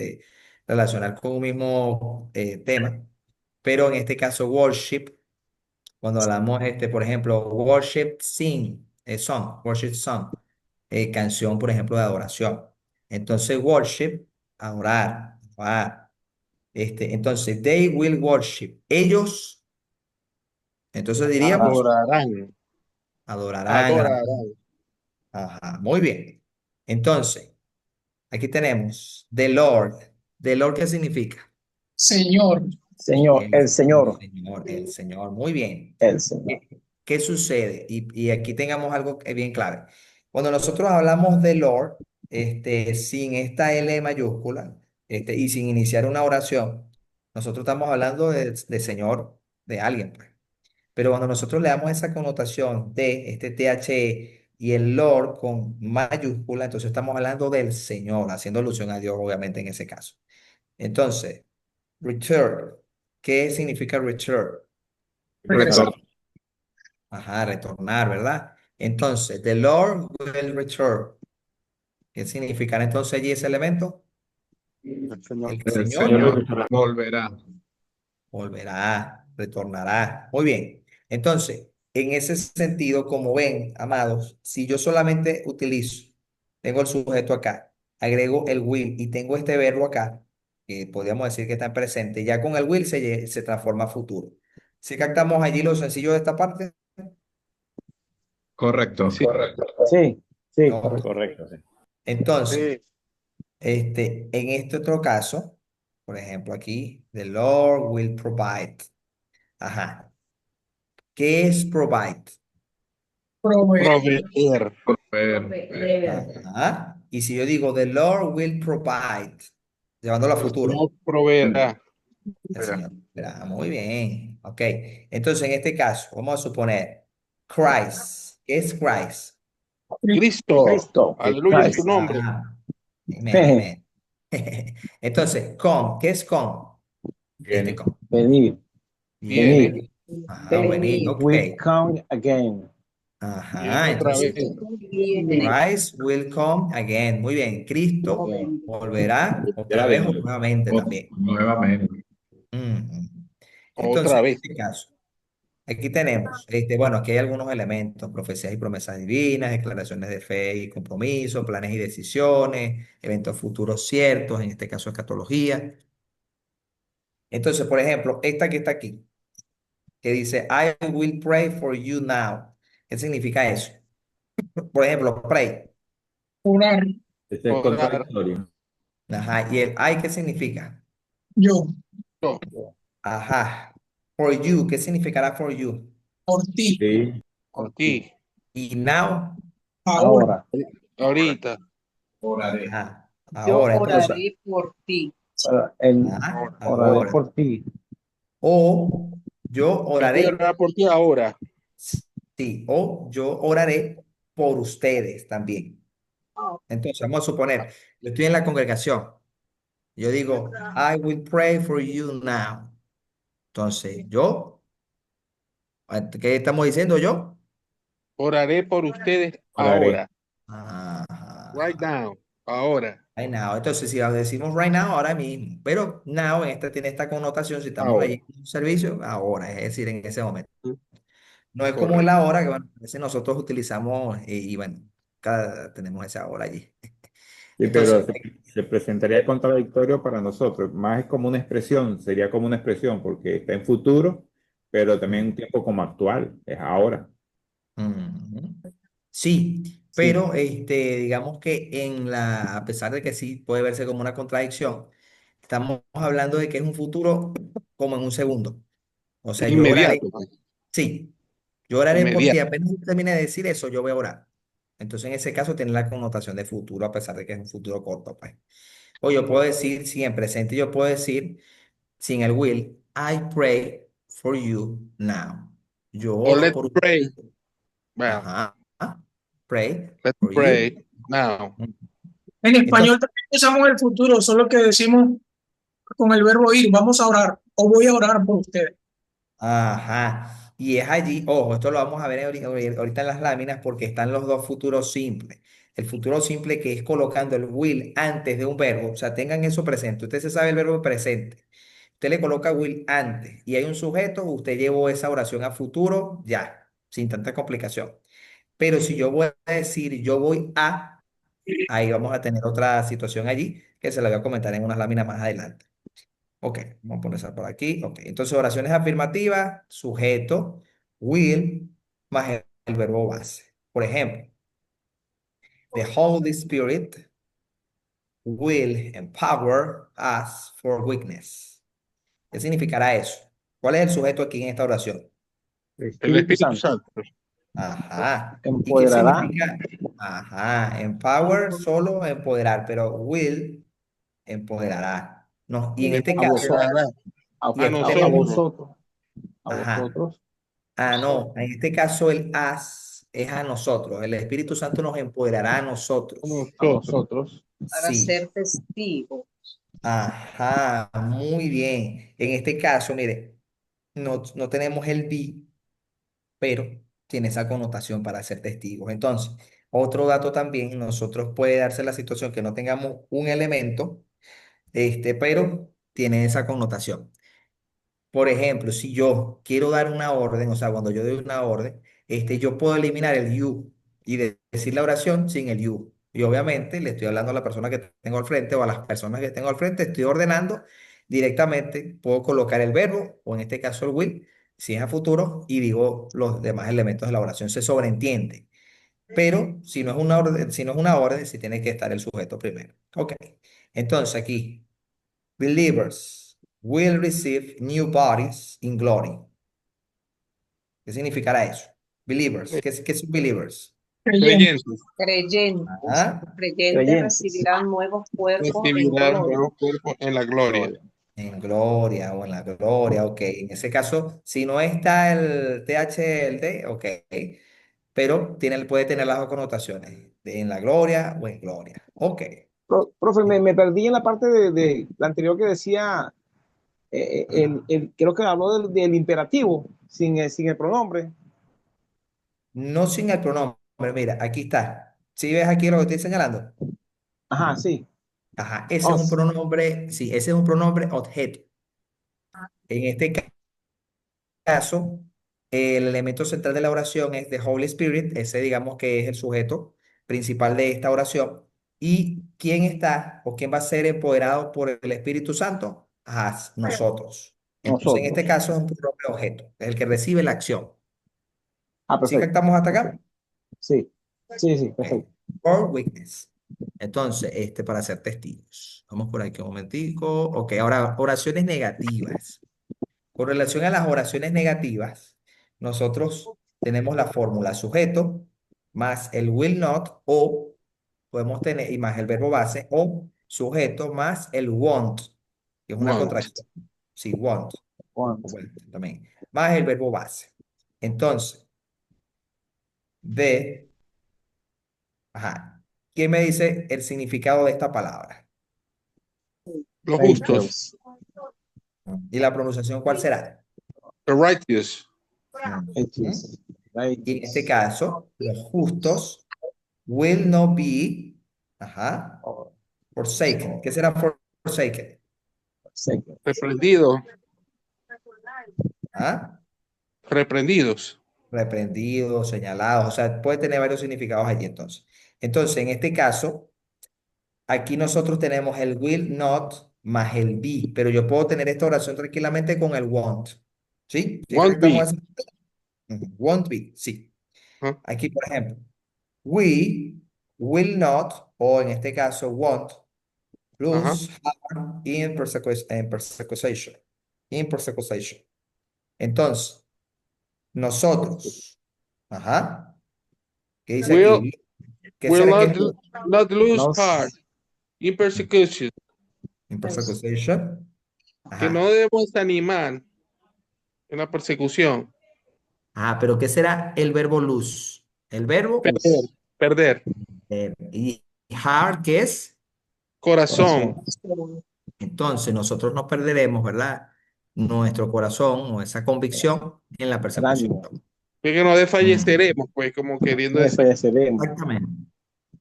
relacionar con un mismo tema. Pero en este caso, worship, cuando hablamos, por ejemplo, worship sing, song, worship song, canción, por ejemplo, de adoración. Entonces, worship, adorar, adorar. Entonces, they will worship. Ellos, entonces diríamos, Adorarán. adorarán. Adorarán. Ajá, muy bien. Entonces, aquí tenemos the Lord. ¿The Lord qué significa? Señor, Señor, el Señor, El Señor, muy bien. el Señor. ¿Qué sucede? Y aquí tengamos algo bien clave. Cuando nosotros hablamos de Lord, sin esta L mayúscula, y sin iniciar una oración, nosotros estamos hablando de Señor de alguien, pues. Pero cuando nosotros le damos esa connotación de este THE y el Lord con mayúscula, entonces estamos hablando del Señor, haciendo alusión a Dios, obviamente, en ese caso. Entonces, return. ¿Qué significa return? regresar. Retorno. Ajá, retornar, ¿verdad? Entonces, the Lord will return. ¿Qué significará entonces allí ese elemento? El Señor. El El Señor Señor volverá. volverá, retornará. Muy bien. Entonces, en ese sentido, como ven, amados, si yo solamente utilizo, tengo el sujeto acá, agrego el will y tengo este verbo acá, que podríamos decir que está en presente, ya con el will se transforma a futuro. Si captamos allí lo sencillo de esta parte, Correcto. Sí, Sí, sí, no. correcto. Correcto, sí. Entonces, sí. en este otro caso, por ejemplo, aquí, the Lord will provide. Ajá. ¿Qué es provide? Proveer, Proveer. Ajá. Y si yo digo, the Lord will provide, llevándolo a El futuro, Señor proveerá. el Señor. Verá, muy bien. Ok. Entonces, en este caso, vamos a suponer Christ. ¿Qué es Christ? Cristo. Cristo, Aleluya es su Christ. nombre. Ah, amén, amén. Entonces, con, ¿qué es con? Viene. Con. Venir, Viene. venir. Ajá, venir, ok. Will come again. Viene Ajá, otra entonces, vez. Christ will come again. Muy bien, Cristo Again. volverá otra Será de vez o nuevo. nuevamente también. Nuevamente. Ujú. Entonces, Otra en vez. este caso, aquí tenemos, bueno, aquí hay algunos elementos, profecías y promesas divinas, declaraciones de fe y compromiso, planes y decisiones, eventos futuros ciertos, en este caso escatología. Entonces, por ejemplo, esta que está aquí, que dice, I will pray for you now. ¿Qué significa eso? Por ejemplo, pray. orar, Este es Orar. contradictorio. Ajá. ¿Y el I qué significa? yo, Yo. Ajá. For you, ¿qué significará for you? por ti, Sí, Por ti. Y now, ahora, Ahora. Ahorita. Oraré. ajá. Yo Ahora, entonces, oraré por ti. ajá, Oraré ahora. por ti. O yo Yo voy a oraré, orar por ti ahora. sí, o yo oraré por ustedes también. Entonces, vamos a suponer, yo estoy en la congregación. Yo digo, I will pray for you now. Entonces, ¿qué estamos diciendo yo? Oraré por ustedes oraré. ahora. Right Ajá. now. Ahora. Right now. Entonces, si decimos right now, ahora mismo. Pero now tiene esta connotación, si estamos Ahora. allí en un servicio, ahora, es decir, en ese momento. No es como Correcto. la hora que bueno, a veces nosotros utilizamos y bueno, tenemos esa hora allí. Sí, pero Entonces, se presentaría contradictorio para nosotros. Más es como una expresión, sería como una expresión, porque está en futuro, pero también un tiempo como actual, es ahora. ujú. Sí, Sí. pero digamos que a pesar de que sí puede verse como una contradicción, estamos hablando de que es un futuro como en un segundo. O sea, yo oraré, Inmediato. sí, yo oraré por ti. Inmediato. Apenas yo termine de decir eso, yo voy a orar. Entonces, en ese caso, tiene la connotación de futuro, a pesar de que es un futuro corto, pues. O yo puedo decir, si en presente, yo puedo decir, sin el will, I pray for you now. Yo O oro let's por pray. usted. Well, Ajá. Pray let's for you. pray now. en Entonces, español también usamos el futuro, solo que decimos con el verbo ir, vamos a orar o voy a orar por ustedes. ajá. Y es allí, ojo, esto lo vamos a ver ahorita en las láminas porque están los dos futuros simples. El futuro simple que es colocando el will antes de un verbo, o sea, tengan eso presente. Usted se sabe el verbo presente. Usted le coloca will antes y hay un sujeto, usted llevó esa oración a futuro, ya, sin tanta complicación. Pero si yo voy a decir yo voy a, ahí vamos a tener otra situación allí que se la voy a comentar en unas láminas más adelante. Ok, vamos a poner esa por aquí. Ok, entonces oraciones afirmativas, sujeto, will, más el verbo base. Por ejemplo, the Holy Spirit will empower us for weakness. ¿Qué significará eso? ¿Cuál es el sujeto aquí en esta oración? El El Espíritu Espíritu Santo Santo. Ajá. ¿Y qué empoderará. significa? Ajá. Empower, solo empoderar, pero will empoderará. No, y en este A vosotros, caso, Empoderará y a aquí a tenemos, nosotros. vosotros, a ajá. vosotros, Ah, no, en este caso el as es a nosotros. El Espíritu Santo nos empoderará a A nosotros. a nosotros. vosotros. para Sí. ser testigo. Ajá, muy bien. En este caso, mire, no tenemos el be, pero tiene esa connotación para ser testigos. Entonces, otro dato también, nosotros puede darse la situación que no tengamos un elemento, pero tiene esa connotación. Por ejemplo, si yo quiero dar una orden, o sea, cuando yo doy una orden, yo puedo eliminar el you y decir la oración sin el you. Y obviamente le estoy hablando a la persona que tengo al frente o a las personas que tengo al frente, estoy ordenando directamente, puedo colocar el verbo o en este caso el will, si es a futuro, y digo los demás elementos de la oración. Se sobreentiende. Pero si no es una orden, si no es una orden, sí tiene que estar el sujeto primero. Ok. Entonces aquí. Believers will receive new bodies in glory. ¿Qué significará eso? Believers. ¿Qué son believers? Creyente. Creyentes Creyentes, Ajá, los creyentes Creyentes. recibirán nuevos cuerpos en recibirán gloria. nuevos cuerpos en la gloria. Gloria. en gloria o en la gloria, ok. En ese caso, si no está el TH, el D, ok. Pero puede tener las dos connotaciones, de en la gloria o en gloria. Ok. Profe, me perdí en la parte de la anterior que decía, creo que habló del imperativo, sin el pronombre. No sin el pronombre, mira, aquí está. ¿Sí ves aquí lo que estoy señalando? Ajá, sí. Ajá, ese es un Os, pronombre, sí, ese es un pronombre objeto. En este caso, el elemento central de la oración es the Holy Spirit, ese digamos que es el sujeto principal de esta oración. ¿Y quién está o quién va a ser empoderado por el Espíritu Santo? Nosotros. Entonces, en este nosotros. caso es un pronombre objeto, es el que recibe la acción. Ah, ¿Sí perfecto. captamos hasta acá? Sí, sí, sí, Ok. perfecto. Or witness. Entonces, para ser testigos. Vamos por aquí un momentico. Ok, ahora oraciones negativas. Con relación a las oraciones negativas, nosotros tenemos la fórmula sujeto más el will not o podemos tener, y más el verbo base, o sujeto más el want, que es una Want. contracción. Sí, want, o Want. want también, más el verbo base. Entonces, de, ajá, ¿quién me dice el significado de esta palabra? Los justos. Angels. ¿Y la pronunciación cuál será? The righteous. Ujú. Angels. Y en este Angels. caso, los justos will not be, ajá, Oh, forsaken. ¿Qué será forsaken? second. Reprendidos. ¿Ah? Reprendidos. Reprendidos, señalados, o sea, puede tener varios significados allí entonces. Entonces, en este caso, aquí nosotros tenemos el will not más el be, pero yo puedo tener esta oración tranquilamente con el want. ¿Sí? ¿Sí Won't be. estamos así? Won't be, sí. Ajá. Aquí, por ejemplo, we will not, o en este caso, won't, Ajá. lose heart in persecution. Entonces, nosotros, ajá, ¿qué dice Will, aquí? ¿Qué will será que not, es not lose No, heart in persecution. in persecution? Que no Ajá. debemos desanimar en la persecución. Pero ¿qué será el verbo lose? El verbo Perder. Perder. y heart, ¿qué es? Corazón. corazón. Entonces, nosotros nos perderemos, ¿verdad? nuestro corazón o esa convicción en la el persecución. ánimo. Que no desfalleceremos, pues, como queriendo No decir. desfalleceremos. Exactamente.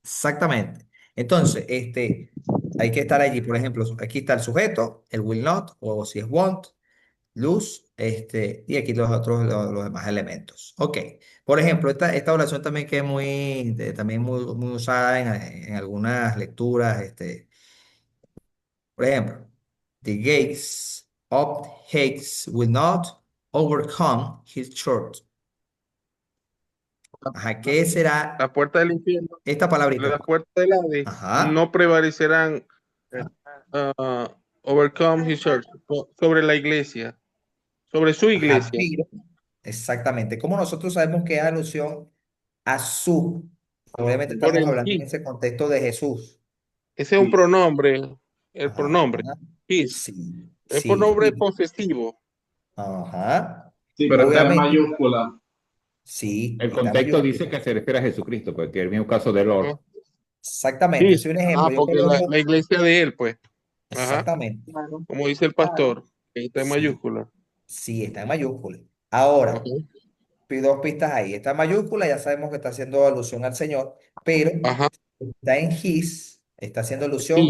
Exactamente. Entonces, hay que estar allí. Por ejemplo, aquí está el sujeto, el will not, o si es won't, lose, y aquí los otros, los demás elementos. Ok. Por ejemplo, esta oración también que es también muy usada en algunas lecturas, por ejemplo, the gates of Hades will not overcome his church. Ajá, ¿qué será La puerta del infierno, esta palabrita? la puerta del Hades Ajá. no prevalecerán overcome his church, sobre la iglesia, sobre su Ajá, iglesia. pero, exactamente. Como nosotros sabemos que es alusión a su, obviamente Por estamos el hablando en his. ese contexto de Jesús. Ese es un pronombre, el Ajá, pronombre. His. sí, Es sí, pronombre posesivo. ajá, Sí, pero está en obviamente, mayúscula. sí, El está en contexto mayúscula. dice que se refiere a Jesucristo, porque el mismo caso de Lord. ¿No? Exactamente, His. es un ejemplo. Yo Porque la coloco, iglesia de él, pues. Ajá. exactamente, Claro, Como dice el claro. pastor, que está en sí, mayúscula. sí, está en mayúscula. Ajá. Ahora, pido dos pistas ahí. Está en mayúscula, ya sabemos que está haciendo alusión al Señor, pero Ajá. está en his, está haciendo His. alusión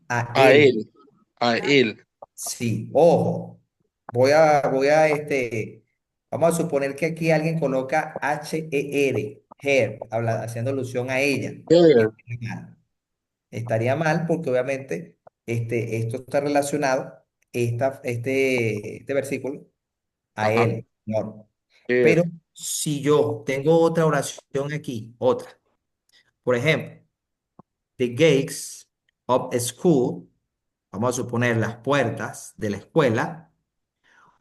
a A él. él. A él. Sí, ojo. Vamos a suponer que aquí alguien coloca H-E-R, her, haciendo alusión a ella. Él. Estaría mal. Estaría mal porque obviamente esto está relacionado, este versículo, a Ajá. él, no. Él. Pero si yo tengo otra oración aquí, otra, por ejemplo, the gates of a school, vamos a suponer las puertas de la escuela,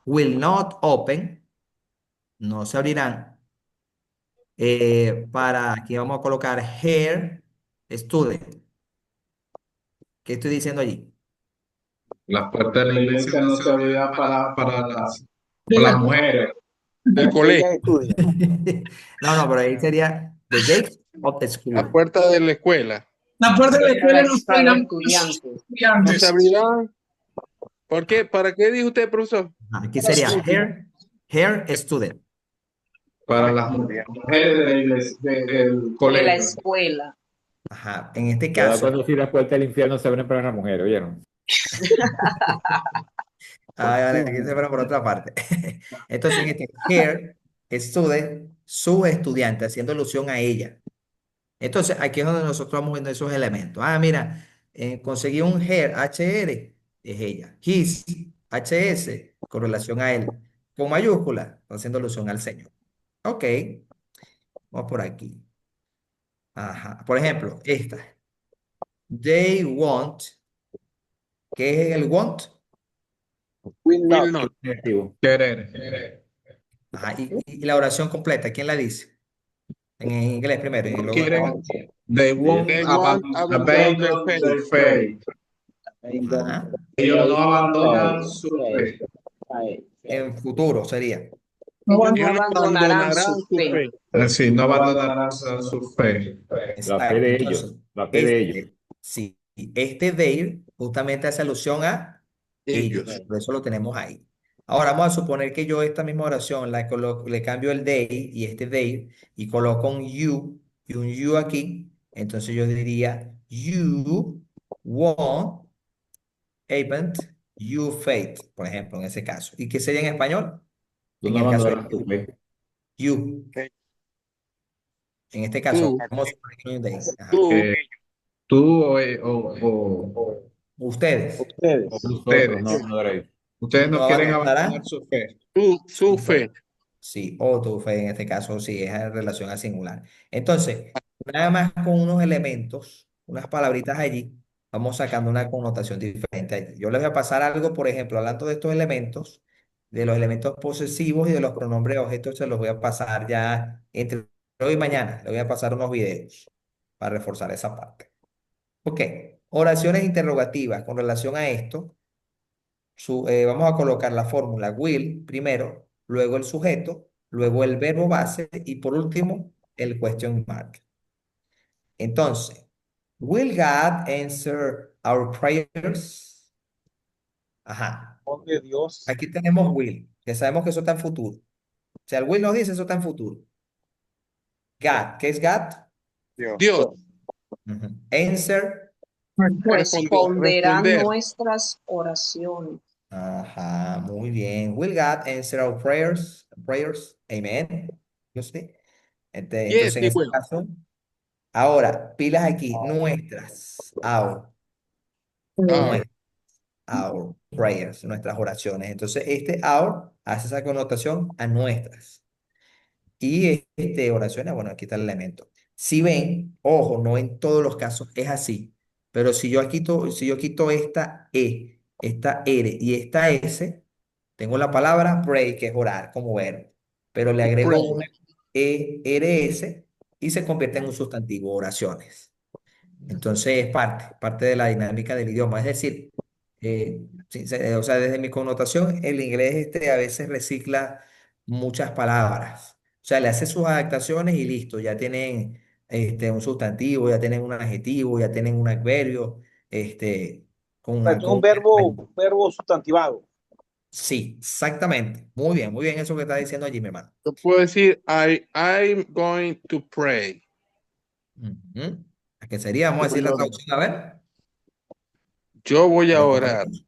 will not open, no se abrirán, aquí vamos a colocar her student. ¿Qué estoy diciendo allí? Las puertas de la iglesia no se abrirán De para la, las mujeres. Del colegio. Ella estudia. No, no, pero ahí sería the gates of the La school. puerta de la escuela. la puerta de la escuela no se Para abrirá los para los estudiantes. No se estudiantes. abrirá. ¿Por qué? ¿Para qué dijo usted, profesor? Aquí Para sería los her student. Para las mujeres de la iglesia, del De la colegio. escuela. Ajá, en este Cuidado caso, cuando si las puertas del infierno se abren para las mujeres, ¿oyeron? vale, aquí se fueron por otra parte. Entonces, en her student, su estudiante, haciendo alusión a ella. Entonces, aquí es donde nosotros vamos viendo esos elementos. Ah, mira, conseguí un her, HR, es ella. His, HS, con relación a él. Con mayúscula, haciendo alusión al Señor. Ok, vamos por aquí. Ajá. Por ejemplo, esta. They want. ¿Qué es el want? Will Will not. not. Negativo. Querer. Ajá. Y la oración completa, ¿quién la dice? En inglés primero, y No luego en quieren. español. They won't They won't abandon their abandon their faith. faith. Ajá. Ellos no abandonan su fe. En futuro sería. No Ellos van no Ellos no abandonarán abandonarán su su fe. fe. Sí, no abandonarán su fe. La fe Exacto. de ellos. Entonces, La fe de ellos. sí, they justamente hace alusión a ellos. Ellos. Por eso lo tenemos ahí. Ahora vamos a suponer que yo esta misma oración le cambio el they y they y coloco un you y un you aquí. Entonces yo diría you won't event you faith, por ejemplo, en ese caso. ¿Y qué sería en español? Tú En no el caso de abandonas tu fe. you. En este caso, Tú. vamos a suponer que hay un they. Ajá. Tú. Tú o Ustedes Ustedes. Nosotros no ustedes. abandonaréis. Ustedes no no quieren abandonar abandonarán su fe. Su su fe. fe. Sí, o tu fe en este caso, sí, es en relación a singular. Entonces, nada más con unos elementos, unas palabritas allí, vamos sacando una connotación diferente allí. Yo les voy a pasar algo, por ejemplo, hablando de estos elementos, de los elementos posesivos y de los pronombres de objetos, se los voy a pasar ya entre hoy y mañana. Les voy a pasar unos videos para reforzar esa parte. Ok, oraciones interrogativas con relación a esto. Vamos a colocar la fórmula will primero, luego el sujeto, luego el verbo base y por último el question mark. Entonces, will God answer our prayers? Ajá. Responde Dios. Aquí tenemos will, que sabemos que eso está en futuro. O sea, el will nos dice eso está en futuro. God, ¿qué es God? Dios, Ujú. Answer. Responderá responder. nuestras oraciones. Ajá, muy bien. Will God answer our prayers? Prayers. Amen. You see? Yes, Entonces, en he este will. caso, ahora, pilas aquí, nuestras, Our. nuestras, our prayers, nuestras oraciones. Entonces, este our hace esa connotación a nuestras. Y oraciones, bueno, aquí está el elemento. Si ven, ojo, no en todos los casos es así, pero si yo quito esta esta R y esta S, tengo la palabra pray, que es orar como verbo, pero le To agrego pray. una ERS y se convierte en un sustantivo, oraciones. Entonces es parte de la dinámica del idioma. Es decir, o sea, desde mi connotación, el inglés a veces recicla muchas palabras. O sea, le hace sus adaptaciones y listo, ya tienen un sustantivo, ya tienen un adjetivo, ya tienen un adverbio, este, con Esto es algo. un verbo sustantivado. Sí, exactamente. Muy bien eso que está diciendo allí, mi hermano. Yo puedo decir, I'm going to pray. Ujú. ¿A qué sería? Vamos a Yo decir voy a la orar. traducción, a ver. Yo voy a Los orar. compañeros.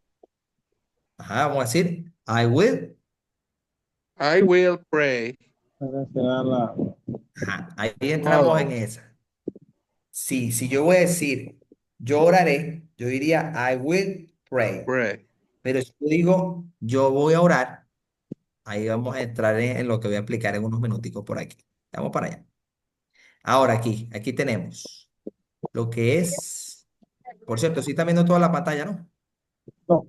Ajá, vamos a decir, I will. I will pray. Será Ajá, ahí entramos en Tomorrow. esa. Sí, si yo voy a decir, yo oraré, yo diría, I will pray. Pray. Pero si yo digo, yo voy a orar, ahí vamos a entrar en lo que voy a explicar en unos minuticos por aquí. Vamos para allá. Ahora aquí tenemos lo que es, por cierto, sí está viendo toda la pantalla, ¿no? no,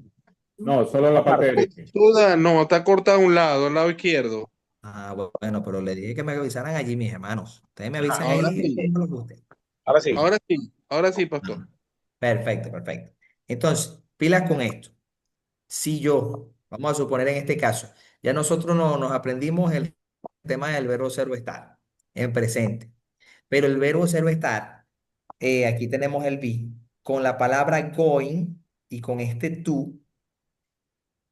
No, solo la parte aparte. derecha. Toda, no, está corta a un lado, al lado izquierdo. Ah, bueno, pero le dije que me avisaran allí, mis hermanos. Ustedes me Ajá, avisan Ahora ahí sí. cuando les guste. ahora sí. Ahora sí, pastor. Ajá. Perfecto, perfecto. Entonces, pilas con esto. Si yo, vamos a suponer en este caso, ya nosotros nos aprendimos el tema del verbo ser o estar en presente, pero el verbo ser o estar, aquí tenemos el be, con la palabra going y con este to,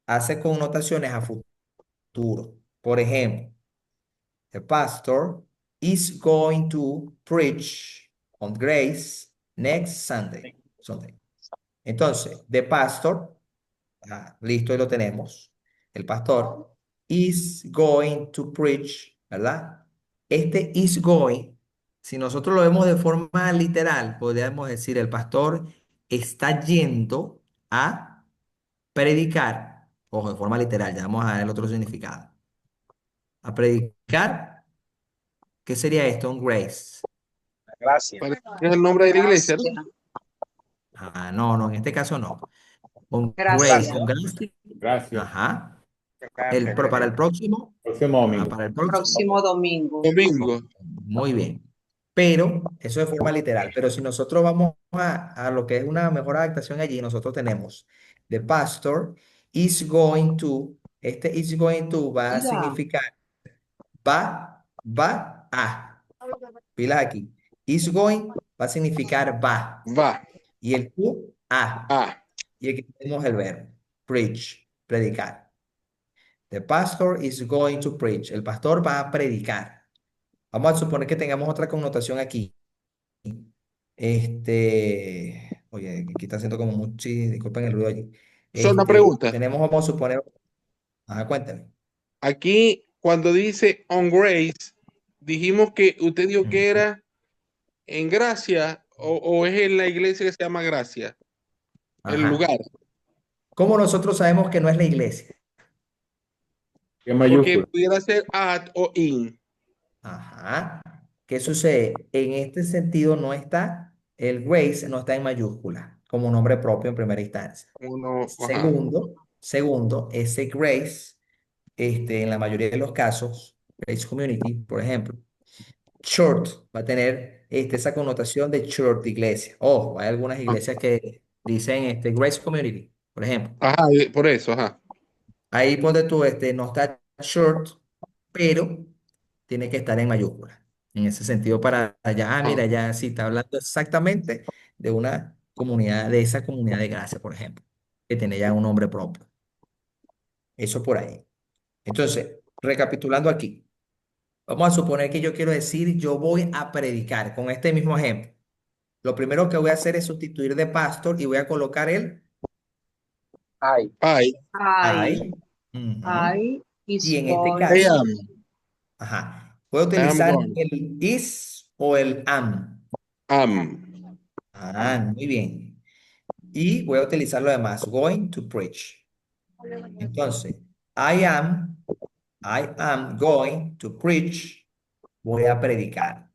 hace connotaciones a futuro. Por ejemplo, the pastor is going to preach on grace next Sunday. Entonces, the pastor. Listo, ahí lo tenemos. El pastor is going to preach, ¿verdad? Este is going, si nosotros lo vemos de forma literal, podríamos decir el pastor está yendo a predicar. Ojo, de forma literal, ya vamos a ver el otro significado. A predicar, ¿qué sería esto? Un grace. Gracias. Parece que es el nombre de la iglesia, Gracias. ¿no? No, no, en este caso no. Un grace, Gracias. con gracia. Gracias. Ajá. Pero para el próximo. Próximo Ah, domingo. para el próximo. Próximo domingo. Domingo. Muy bien. Pero eso de forma literal. Pero si nosotros vamos a lo que es una mejor adaptación allí, nosotros tenemos the pastor is going to, este is going to va a Mira, significar va a. Pilas aquí. Is going va a significar va. Va. Y el to a. Ah. Y aquí tenemos el verbo preach, predicar. The pastor is going to preach. El pastor va a predicar. Vamos a suponer que tengamos otra connotación aquí. Oye, aquí está haciendo como mucho, sí, disculpen el ruido allí. Esa es una pregunta. Vamos a suponer, cuéntame. Aquí, cuando dice on grace, dijimos que usted dijo que Ujú. era en Gracia o es en la iglesia que se llama Gracia, el lugar. Ajá. ¿Cómo nosotros sabemos que no es la iglesia? ¿Qué Porque mayúscula? pudiera ser at o in. Ajá. ¿Qué sucede? En este sentido no está, el grace no está en mayúscula como nombre propio en primera instancia. Uno, ajá. Segundo, ese grace, en la mayoría de los casos, Grace Community, por ejemplo, church va a tener esa connotación de church, de iglesia. Ojo, hay algunas iglesias que dicen Grace Community, por ejemplo. Ajá, por eso, ajá. Ahí ponte tú, no está church, pero tiene que estar en mayúscula. En ese sentido, para allá, Ajá. mira, ya sí está hablando exactamente de una comunidad, de esa comunidad de gracia, por ejemplo, que tiene ya un nombre propio. Eso por ahí. Entonces, recapitulando aquí, vamos a suponer que yo quiero decir, yo voy a predicar con este mismo ejemplo. Lo primero que voy a hacer es sustituir de pastor y voy a colocar el I. I, I, I. Ujú. I Y is en este going I caso, am, puedo I am utilizar going, el is o el am. am. Muy bien. Y voy a utilizar lo demás, going to preach. Entonces, I am, I am going to preach. Voy a predicar.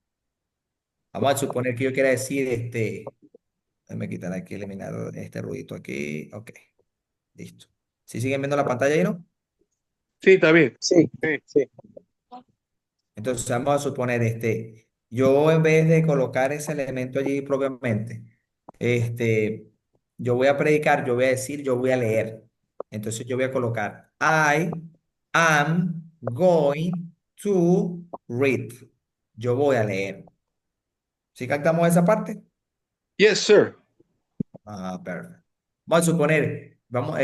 Vamos a suponer que yo quiera decir, déjame quitar aquí, eliminar este ruidito aquí. Ok, listo. ¿Sí siguen viendo la pantalla ahí, no? Sí, está bien. Sí, sí. Entonces vamos a suponer, yo en vez de colocar ese elemento allí propiamente, yo voy a predicar, yo voy a decir, yo voy a leer. Entonces yo voy a colocar, I am going to read. Yo voy a leer. ¿Sí captamos esa parte? Yes, sir. Perfecto. Vamos a suponer,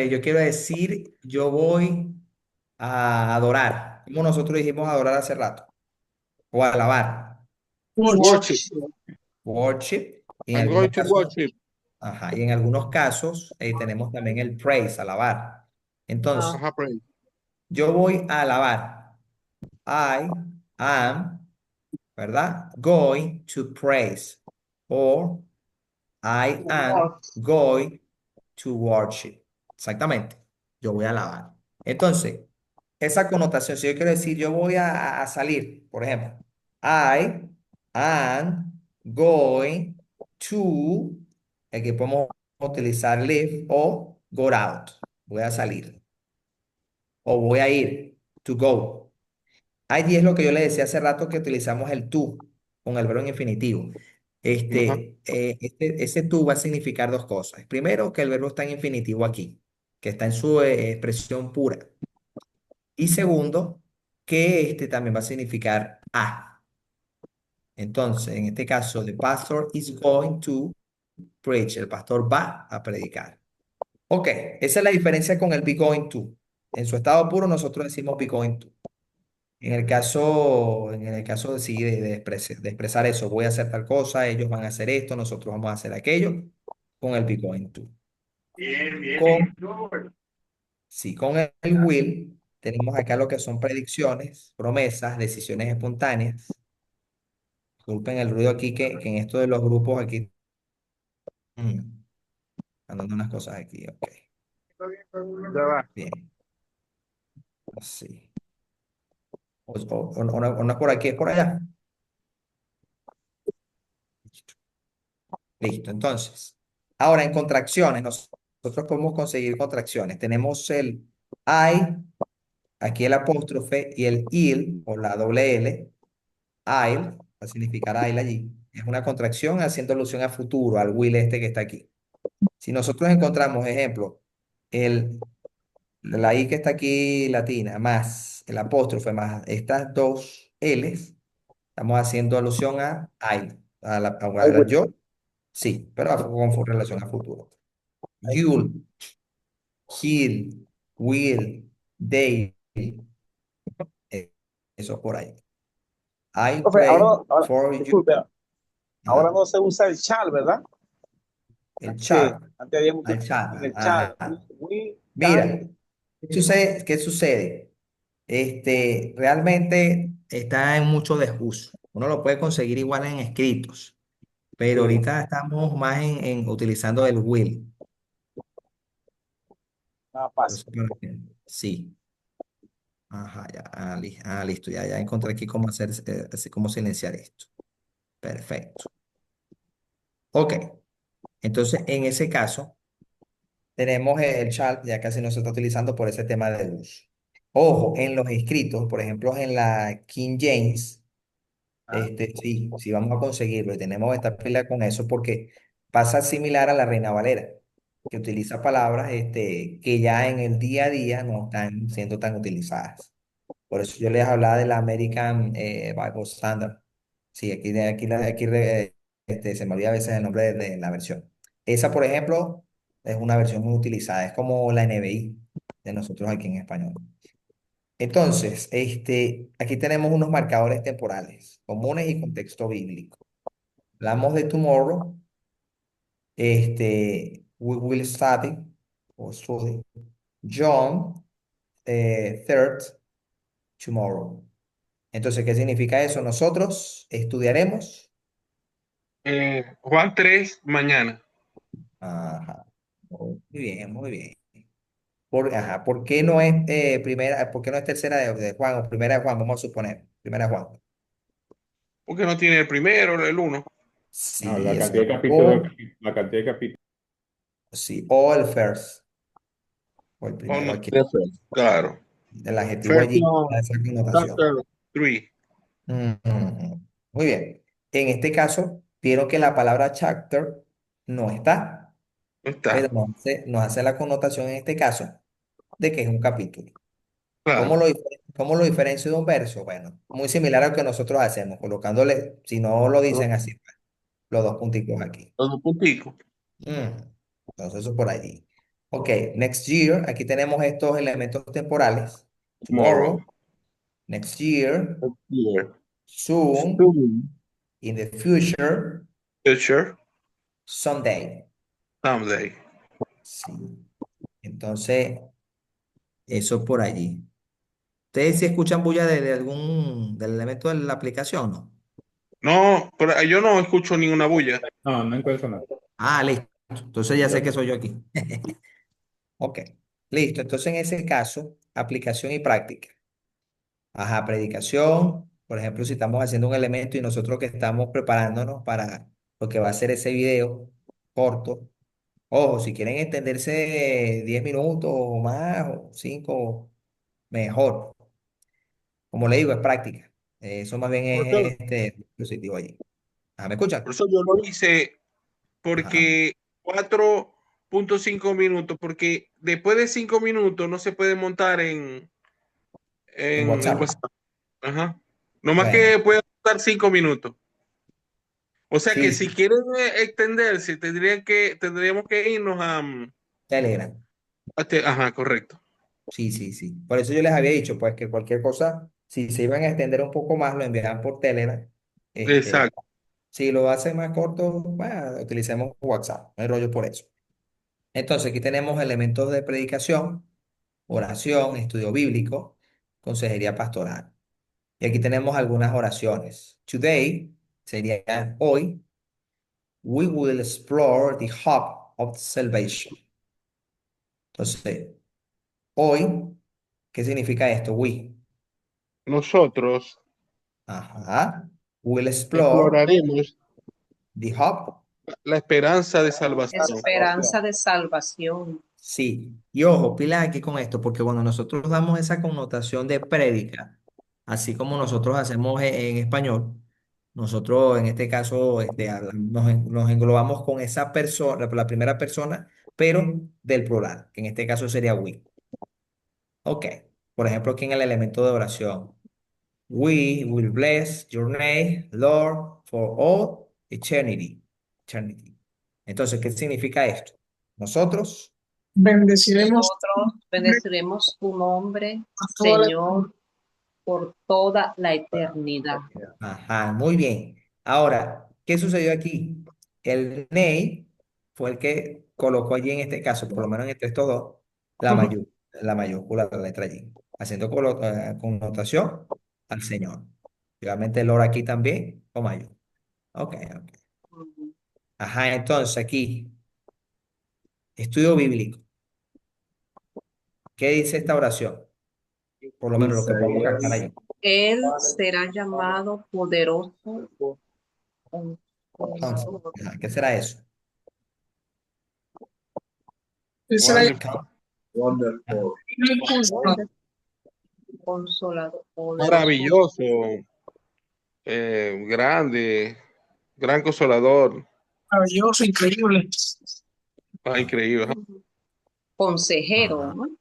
yo quiero decir, yo voy a adorar, como nosotros dijimos adorar hace rato, o alabar. Worship. watch. Worship. Y en I'm algunos going to casos, worship. y en algunos casos tenemos también el praise, alabar. Entonces, Ajá, pray. yo voy a alabar. I am, ¿verdad? Going to praise. O I am Watch. going to worship. Exactamente. Yo voy a alabar. Entonces, esa connotación, si yo quiero decir, yo voy a salir, por ejemplo, I am going to, aquí podemos utilizar live o go out. Voy a salir. O voy a ir, to go. Allí es lo que yo le decía hace rato que utilizamos el to con el verbo en infinitivo. Ajá. Ese to va a significar dos cosas. Primero, que el verbo está en infinitivo aquí, que está en su expresión pura. Y segundo, que este también va a significar a. Entonces, en este caso, the pastor is going to preach. El pastor va a predicar. Ok, esa es la diferencia con el be going to. En su estado puro, nosotros decimos be going to. En el caso de, sí, de expresar eso, voy a hacer tal cosa, ellos van a hacer esto, nosotros vamos a hacer aquello, con el be going to. Con, sí, con el will, tenemos acá lo que son predicciones, promesas, decisiones espontáneas. Disculpen el ruido aquí, que en esto de los grupos aquí, mm, andando unas cosas aquí, ok. Ya va. Bien, así. O no es por aquí, es por allá. Listo, entonces. Ahora en contracciones, nosotros podemos conseguir contracciones. Tenemos el I, aquí el apóstrofe, y el il, o la doble L, I'll, va a significar I'll allí. Es una contracción haciendo alusión a futuro, al will este que está aquí. Si nosotros encontramos, ejemplo, el, la I que está aquí latina, más el apóstrofe, más estas dos L's, estamos haciendo alusión a I'll, I a will. yo. Sí, pero con relación a futuro. You'll, he'll, will, they, eso por ahí. I Profe, pray for you. disculpe, ahora Ajá. no se usa el shall, ¿verdad? El Sí, shall, antes había mucho al shall. en el shall. Ajá. We can. Mira, ¿qué sucede? ¿Qué sucede? Realmente está en mucho desuso. Uno lo puede conseguir igual en escritos, pero Sí, ahorita estamos más en utilizando el will. más fácil. Entonces, sí. Ajá, ya, listo, ya encontré aquí cómo hacer, cómo silenciar esto. Perfecto. Ok, entonces en ese caso tenemos el chat, ya casi no se está utilizando por ese tema de uso. Ojo, en los escritos, por ejemplo, en la King James, Ah, sí vamos a conseguirlo y tenemos esta pila con eso porque pasa similar a la Reina Valera, que utiliza palabras, que ya en el día a día no están siendo tan utilizadas. Por eso yo les hablaba de la American Bible Standard. Sí, se me olvida a veces el nombre de la versión. Esa, por ejemplo, es una versión muy utilizada. Es como la NBI. de nosotros aquí en español. Entonces, aquí tenemos unos marcadores temporales comunes y contexto bíblico. Hablamos de tomorrow, we will study, o study, John 3rd, tomorrow. Entonces, ¿qué significa eso? Nosotros estudiaremos. Juan 3, mañana. Ajá. Muy bien, muy bien. ¿Por qué no es primera, por qué no es tercera de Juan o primera de Juan? Vamos a suponer, primera de Juan. Porque no tiene el primero, el uno. No, Sí, la cantidad de exacto. capítulos, la cantidad de capítulos. Sí, o el first, o el O primero no, aquí. claro. El adjetivo First allí da esa connotación. chapter 3. Ujú. Muy bien. En este caso, vieron que la palabra chapter no está, No pero está. nos hace la connotación en este caso de que es un capítulo. Claro. ¿Cómo lo diferencio de un verso? Bueno, muy similar a lo que nosotros hacemos, colocándole, si no lo Los dicen así, pues, los dos punticos aquí. dos punticos. Mm, Entonces, eso por allí. Ok, next year, aquí tenemos estos elementos temporales. Tomorrow. Tomorrow, next year, Here. soon, Soon. in the future, Future. someday. Someday. Sí. Entonces, eso por allí. ¿Ustedes si escuchan bulla de algún del elemento de la aplicación, no? No, pero yo no escucho ninguna bulla. No, no encuentro nada. Ah, listo. Entonces ya sé Yo que no. soy yo aquí. Ok. Listo. Entonces en ese caso, aplicación y práctica. Ajá, predicación. Por ejemplo, si estamos haciendo un elemento y nosotros que estamos preparándonos para lo que va a ser ese video corto. Ojo, si quieren extenderse 10 minutos o más, o 5, mejor. Como le digo, es práctica. Eso más bien Por eso, es dispositivo allí. ¿Me escuchan? por eso yo lo hice Ajá. porque 4.5 minutos, porque después de 5 minutos no se puede montar En en WhatsApp. WhatsApp. Ajá. No más Bueno, que puede montar 5 minutos. O sea que sí, si sí, quieren extenderse, tendríamos que irnos Telegram. ajá, correcto. Sí, sí, sí. Por eso yo les había dicho, pues, que cualquier cosa, si se iban a extender un poco más, lo enviaban por Telegram. Este, Exacto. si lo hacen más corto, bueno, utilicemos WhatsApp. No hay rollo por eso. Entonces, aquí tenemos elementos de predicación, oración, estudio bíblico, consejería pastoral. Y aquí tenemos algunas oraciones. Today sería hoy. We will explore the hope of salvation. Entonces, hoy, ¿qué significa esto? We. Nosotros Ajá. Will explore exploraremos the hope. la esperanza de salvación. Esperanza de salvación. Sí. Y ojo, pilas aquí con esto, porque cuando nosotros damos esa connotación de prédica, así como nosotros hacemos en español, nosotros en este caso nos englobamos con esa persona, la primera persona, pero del plural, que en este caso sería we. Ok. Por ejemplo, aquí en el elemento de oración. We will bless your name, Lord, for all eternity. Eternity. Entonces, ¿qué significa esto? Nosotros, Bendeciremos Nosotros bendeciremos tu nombre, a toda la Señor, por toda la eternidad. ajá, muy bien. Ahora, ¿qué sucedió aquí? El Ney fue el que colocó allí en este caso, por lo menos entre estos dos, la mayúscula, la letra allí, haciendo connotación al Señor. Obviamente el Lord aquí también, con mayúscula. Ok, ok. Ajá, entonces aquí, estudio bíblico. ¿Qué dice esta oración? Por lo menos lo que podemos captar allí. Él será llamado poderoso, Entonces, consolador, ajá, ¿qué será eso? Esa era Wonderful. Wonderful. consolador, poderoso, Maravilloso, grande, gran consolador. maravilloso, increíble. Ah, increíble. Ajá. consejero, Ajá. ¿no? Ajá,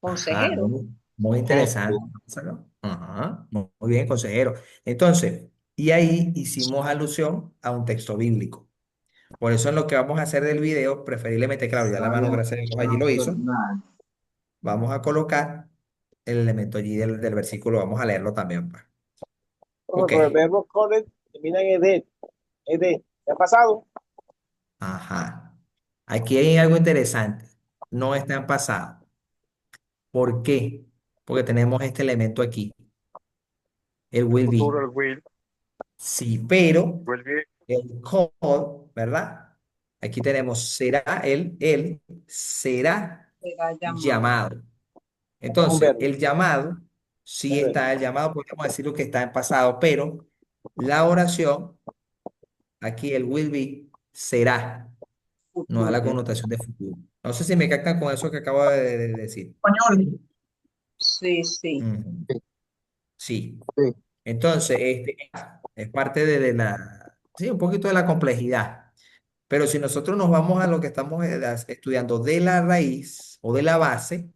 Consejero. muy Justo. interesante. ¿No? Ajá, muy bien, consejero. Entonces, y ahí hicimos alusión a un texto bíblico. Por eso en lo que vamos a hacer del video, preferiblemente, claro, ya la mano, Isaiah gracias a Dios, allí lo chapter hizo. 9. vamos a colocar el elemento allí del versículo, vamos a leerlo también, pues. Profe, Ok, pero el verbo correct termina en ed. Ed. ¿Qué ha pasado? ajá. Aquí hay algo interesante. No está en pasado. ¿Por qué? Porque tenemos este elemento aquí, el will be. Futuro, el will. Sí, pero Will be. el call, ¿verdad? Aquí tenemos será él será Será llamado. llamado. Es un Entonces, verbo. el llamado, sí Es verbo. está el llamado, podríamos decirlo que está en pasado, pero la oración, aquí el will be, será, nos da la Futuro. connotación de futuro. No sé si me captan con eso que acabo de decir. Español. Sí, sí. Ujú. Sí. Sí. Entonces, es parte sí, un poquito de la complejidad. Pero si nosotros nos vamos a lo que estamos estudiando de la raíz o de la base,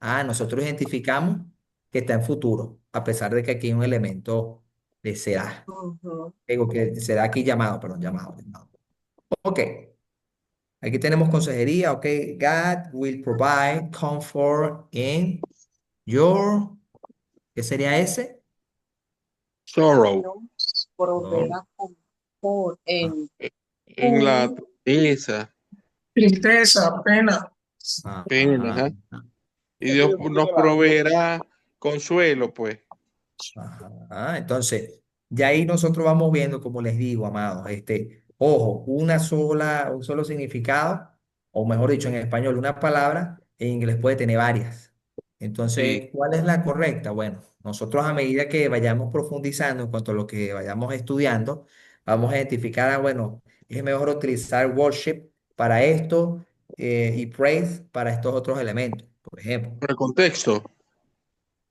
nosotros identificamos que está en futuro, a pesar de que aquí hay un elemento de será. Ujú. Digo que será aquí llamado, perdón, llamado. Ok, aquí tenemos consejería, ok. God will provide comfort in your, ¿qué sería ese? Sorrow. Nos Oh, proveerá confort ah, en En la tu tristeza, Tristeza, pena. pena, ah, ajá. ah. Y Aquí Dios un nos poquito la. proveerá consuelo, pues. Ajá. Entonces, ya ahí nosotros vamos viendo, como les digo, amados, ojo, un solo significado, o mejor dicho, en español, una palabra, en inglés puede tener varias. Entonces, Sí, ¿cuál es la correcta? Bueno, nosotros a medida que vayamos profundizando en cuanto a lo que vayamos estudiando, vamos a identificar, bueno, es mejor utilizar worship para esto y praise para estos otros elementos, por ejemplo. por el contexto.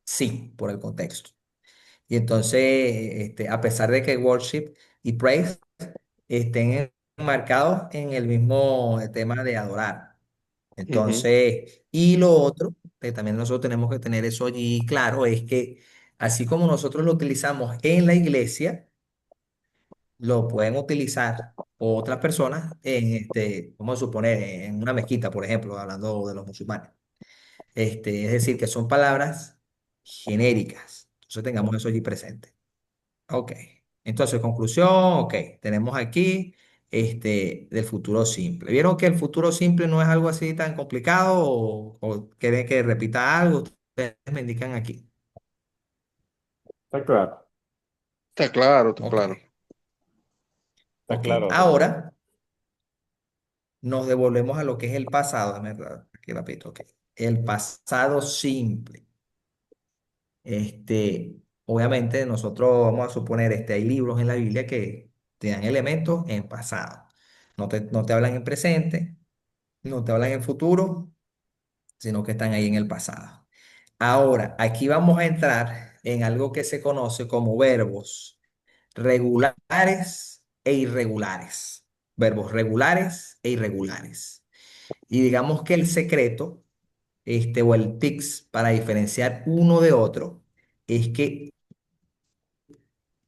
Sí, por el contexto. Y entonces, a pesar de que worship y praise estén enmarcados en el mismo tema de adorar. Ujú. Entonces, y lo otro, que también nosotros tenemos que tener eso allí claro, es que así como nosotros lo utilizamos en la iglesia, lo pueden utilizar otras personas vamos a suponer, en una mezquita, por ejemplo, hablando de los musulmanes. Es decir, que son palabras genéricas. Entonces, tengamos eso allí presente. Ok. Entonces, conclusión, ok. Tenemos aquí del futuro simple. ¿Vieron que el futuro simple no es algo así tan complicado o quieren que repita algo? Ustedes me indican aquí. Está claro, Está claro, está Ok. claro. está Ok. claro. Ahora nos devolvemos a lo que es el pasado. Aquí repito, ok. El pasado simple. Obviamente nosotros vamos a suponer, hay libros en la Biblia que te dan elementos en pasado. No te hablan en presente, no te hablan en futuro, sino que están ahí en el pasado. Ahora, aquí vamos a entrar en algo que se conoce como verbos regulares e irregulares. Verbos regulares e irregulares. Y digamos que el secreto, o el tics para diferenciar uno de otro, es que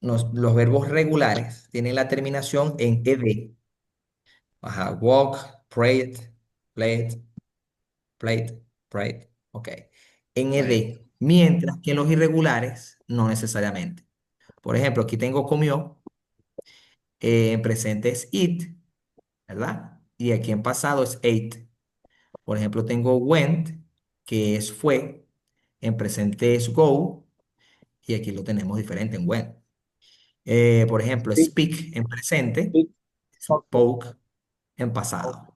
los verbos regulares tienen la terminación en ed. Ajá, walk, prayed, played, played, prayed. Ok. En Right. ed. Mientras que en los irregulares, no necesariamente. Por ejemplo, aquí tengo comió, en presente es eat, ¿verdad? Y aquí en pasado es ate. Por ejemplo, tengo went, que es fue, en presente es go, y aquí lo tenemos diferente en went. Por ejemplo, Speak, speak en presente, speak, talk to. spoke en pasado.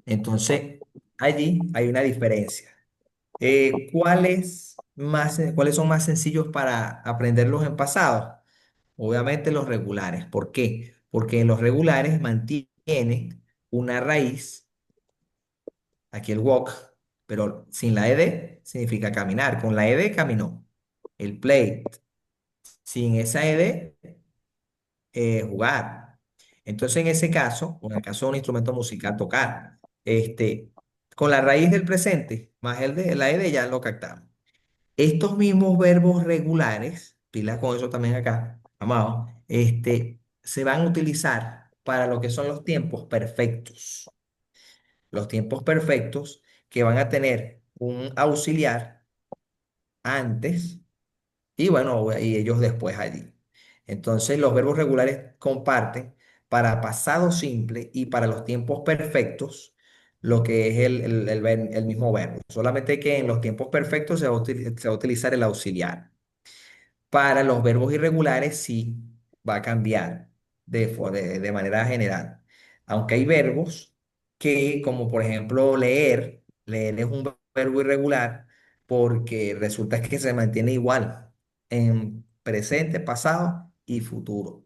Entonces, allí hay una diferencia. ¿Cuáles son más sencillos para aprenderlos en pasado? Obviamente los regulares. ¿Por qué? Porque los regulares mantienen una raíz, aquí el walk, pero sin la ed significa caminar. Con la ed caminó. El play, sin esa ed, jugar. Entonces, en ese caso, o en el caso de un instrumento musical, tocar, con la raíz del presente más el de la ed ya lo captamos. Estos mismos verbos regulares, pilas con eso también acá, amado, se van a utilizar para lo que son los tiempos perfectos. Los tiempos perfectos que van a tener un auxiliar antes y bueno, y ellos después allí. Entonces, los verbos regulares comparten para pasado simple y para los tiempos perfectos lo que es el mismo verbo. Solamente que en los tiempos perfectos se va a utilizar el auxiliar. Para los verbos irregulares sí va a cambiar de manera general. Aunque hay verbos que, como por ejemplo leer es un verbo irregular porque resulta que se mantiene igual en presente, pasado y futuro.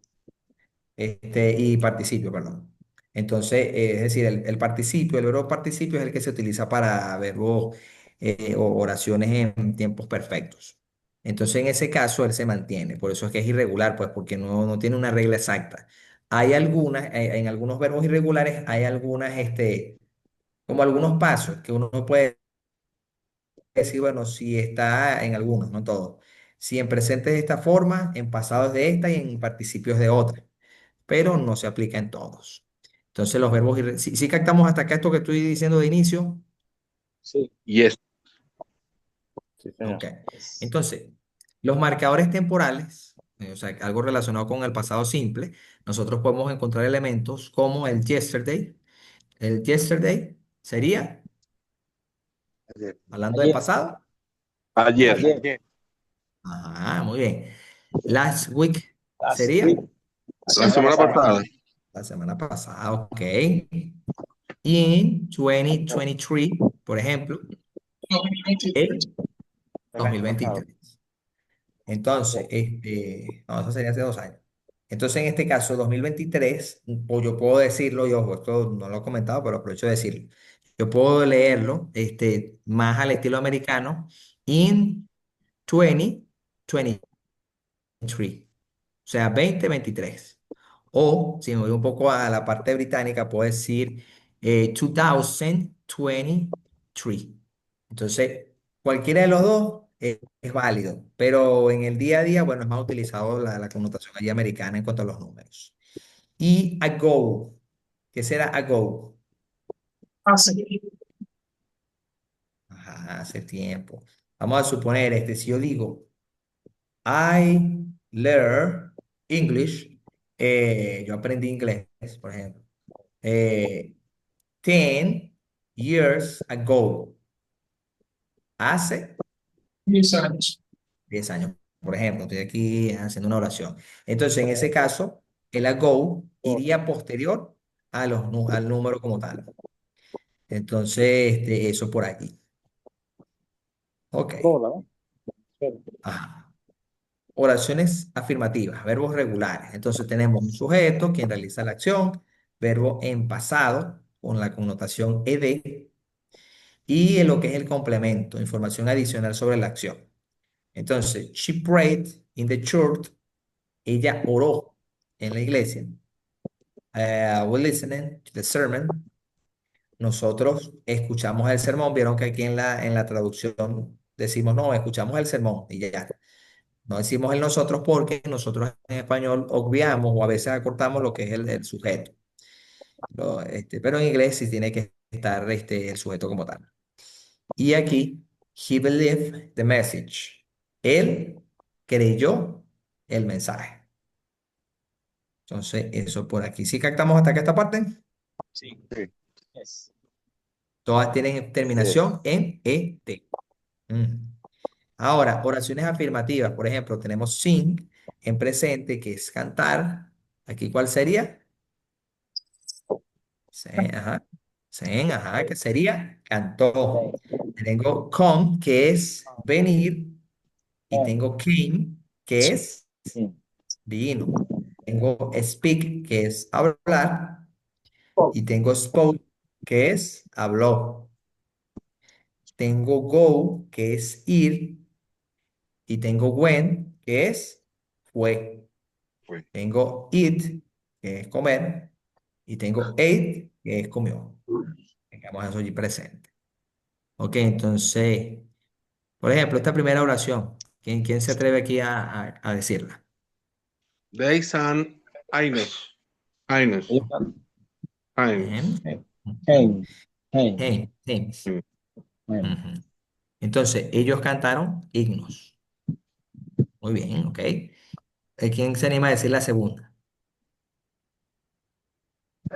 Y participio, perdón. Entonces, es decir, el participio, el verbo participio es el que se utiliza para verbos o oraciones en tiempos perfectos. Entonces, en ese caso, él se mantiene. Por eso es que es irregular, pues, porque no tiene una regla exacta. Hay algunas, en algunos verbos irregulares, hay algunas, como algunos pasos que uno puede decir, bueno, si está en algunos, no todos. Si en presente es de esta forma, en pasado es de esta y en participio es de otra, pero no se aplica en todos. Entonces los verbos, si captamos hasta acá esto que estoy diciendo de inicio, Sí. Yes. Sí, señor. ok. Entonces, los marcadores temporales, o sea, algo relacionado con el pasado simple, nosotros podemos encontrar elementos como el yesterday. El yesterday sería, hablando de Ayer, pasado, Ayer. ayer. ayer, Ajá, muy bien. Last week last week, sería la La semana semana pasada. pasada. la semana pasada, ok. Y en 2023, por ejemplo, 2023. el El año pasado. 2023. Entonces, no, eso sería hace 2 años. Entonces, en este caso, 2023, pues yo puedo decirlo, y ojo, esto no lo he comentado, pero aprovecho de decirlo. Yo puedo leerlo, más al estilo americano, in 2023, o sea, 2023. O, si me voy un poco a la parte británica, puedo decir 2023. Entonces, cualquiera de los dos es válido, pero en el día a día, bueno, es más utilizado la connotación allí americana en cuanto a los números. Y ago, ¿qué será ago? Hace. Ajá, hace tiempo. Vamos a suponer, si yo digo, I learned English, yo aprendí inglés, por ejemplo, eh, 10 years ago, hace 10 años. 10 años, por ejemplo, estoy aquí haciendo una oración. Entonces, en ese caso, el ago iría posterior al número como tal. Entonces, eso por aquí. Ok. Toda, ¿no? Ajá. Oraciones afirmativas, verbos regulares. Entonces, tenemos un sujeto quien realiza la acción, verbo en pasado con la connotación ed y en lo que es el complemento, información adicional sobre la acción. Entonces, she prayed in the church. Ella oró en la iglesia. We listening to the sermon. Nosotros escuchamos el sermón. Vieron que aquí en la traducción decimos, no, escuchamos el sermón y ya. No decimos el nosotros porque nosotros en español obviamos o a veces acortamos lo que es el sujeto. Pero en inglés sí tiene que estar el sujeto como tal. Y aquí, he believed the message. Él creyó el mensaje. Entonces, eso por aquí. ¿Sí captamos hasta acá esta parte? Sí. Yes. Todas tienen terminación en ET. Mm. Ahora, oraciones afirmativas. Por ejemplo, tenemos sing en presente, que es cantar. Aquí, ¿cuál sería? Ajá. Sing, ajá, que sería cantó. Tengo come, que es venir. Y tengo came, que es Sí. vino. Tengo speak, que es hablar. Y tengo spoke, que es habló. Tengo go, que es ir. Y tengo went, que es fue. Fue. Tengo eat, que es comer. Y tengo ate, que es comió. Tengamos eso allí presente. Ok, entonces, por ejemplo, esta primera oración, ¿quién se atreve aquí a decirla? They san Aines. Aines. Aines. Em, Hey, ujú. hey, hey, James. hey. Ujú. Entonces, ellos cantaron himnos. Muy bien, ok. ¿Quién se anima a decir la segunda?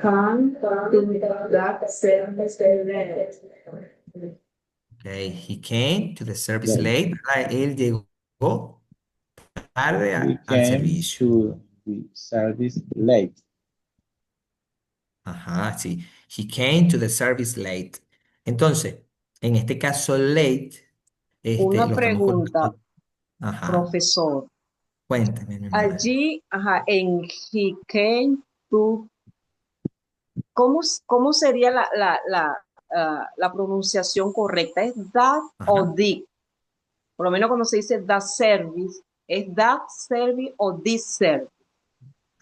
Come to that service late. Ok, he came to the service Late. late, ¿verdad? Él llegó tarde He al came servicio. to the service late. Ajá, sí. He came to the service late. Entonces, en este caso, late, Una lo estamos pregunta, colocando. Ajá, profesor. cuénteme, mi madre. Allí, ajá, en he came to, ¿cómo sería la pronunciación correcta? ¿Es that o Ajá, the? Por lo menos cuando se dice that service, ¿es that service o this service?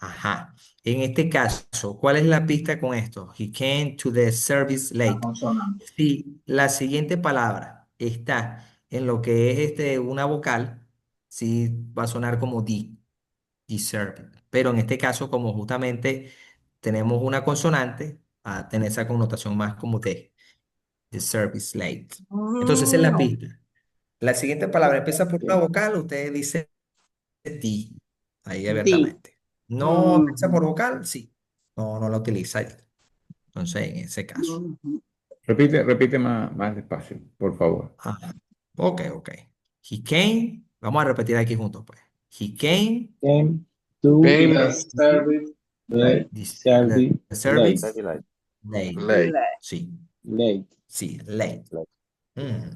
ajá. En este caso, ¿cuál es la pista con esto? He came to the service La late. consonante. Si la siguiente palabra está en lo que es una vocal, sí va a sonar como the service. Pero en este caso, como justamente tenemos una consonante, va a tener esa connotación más como the service late. Entonces, esa es la Ok. pista. La siguiente palabra empieza por una Okay. vocal, usted dice the, ahí The. abiertamente. No empieza por Ujú, vocal, sí. No, no la utiliza. Entonces, en ese caso. ujú. Repite más despacio, por favor. Ajá. Ok, ok. He came, vamos a repetir aquí juntos, pues. He came, Came to To Came the service the late. service the late. service late. late. Sí, Late. sí, late. Mm.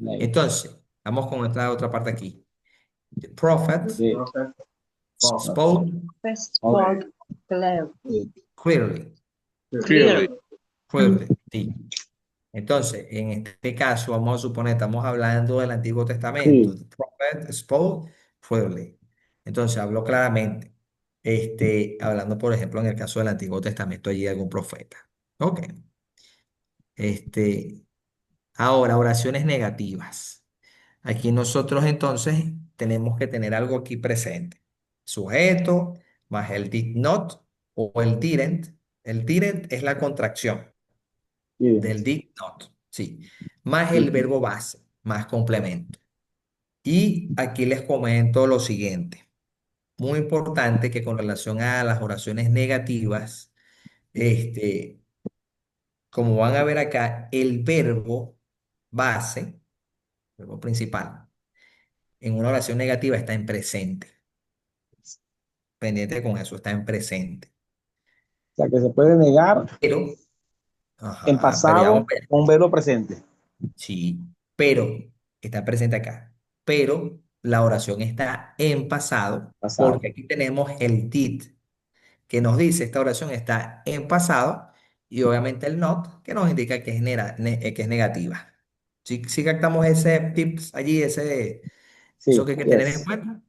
Late. Entonces, vamos con esta otra parte aquí. The prophet The Prophet spoke spoke Best okay. spot clear. clearly, Clearly. clearly. clearly, sí. Entonces, en este caso, vamos a suponer, estamos hablando del Antiguo Testamento. Sí, The prophet spoke clearly. Entonces, habló claramente. Hablando, por ejemplo, en el caso del Antiguo Testamento, allí algún profeta. Ok. Este, Ahora, oraciones negativas. Aquí nosotros entonces tenemos que tener algo aquí presente. Sujeto más el did not o el didn't. El didn't es la contracción del didn't. did not, sí. Más el Didn't. verbo base, más complemento. Y aquí les comento lo siguiente. Muy importante que con relación a las oraciones negativas, este, como van a ver acá, el verbo base, verbo principal, en una oración negativa está en presente. Pendiente con eso, está en presente. O sea, que se puede negar Pero, en ajá, pero ya vamos pasado a ver. con verbo presente. Sí, pero está presente acá. Pero la oración está en pasado Pasado. porque aquí tenemos el did que nos dice esta oración está en pasado y obviamente el not que nos indica que que es negativa. ¿Sí, sí captamos ese tips allí, eso Sí, que hay que tener en yes. cuenta?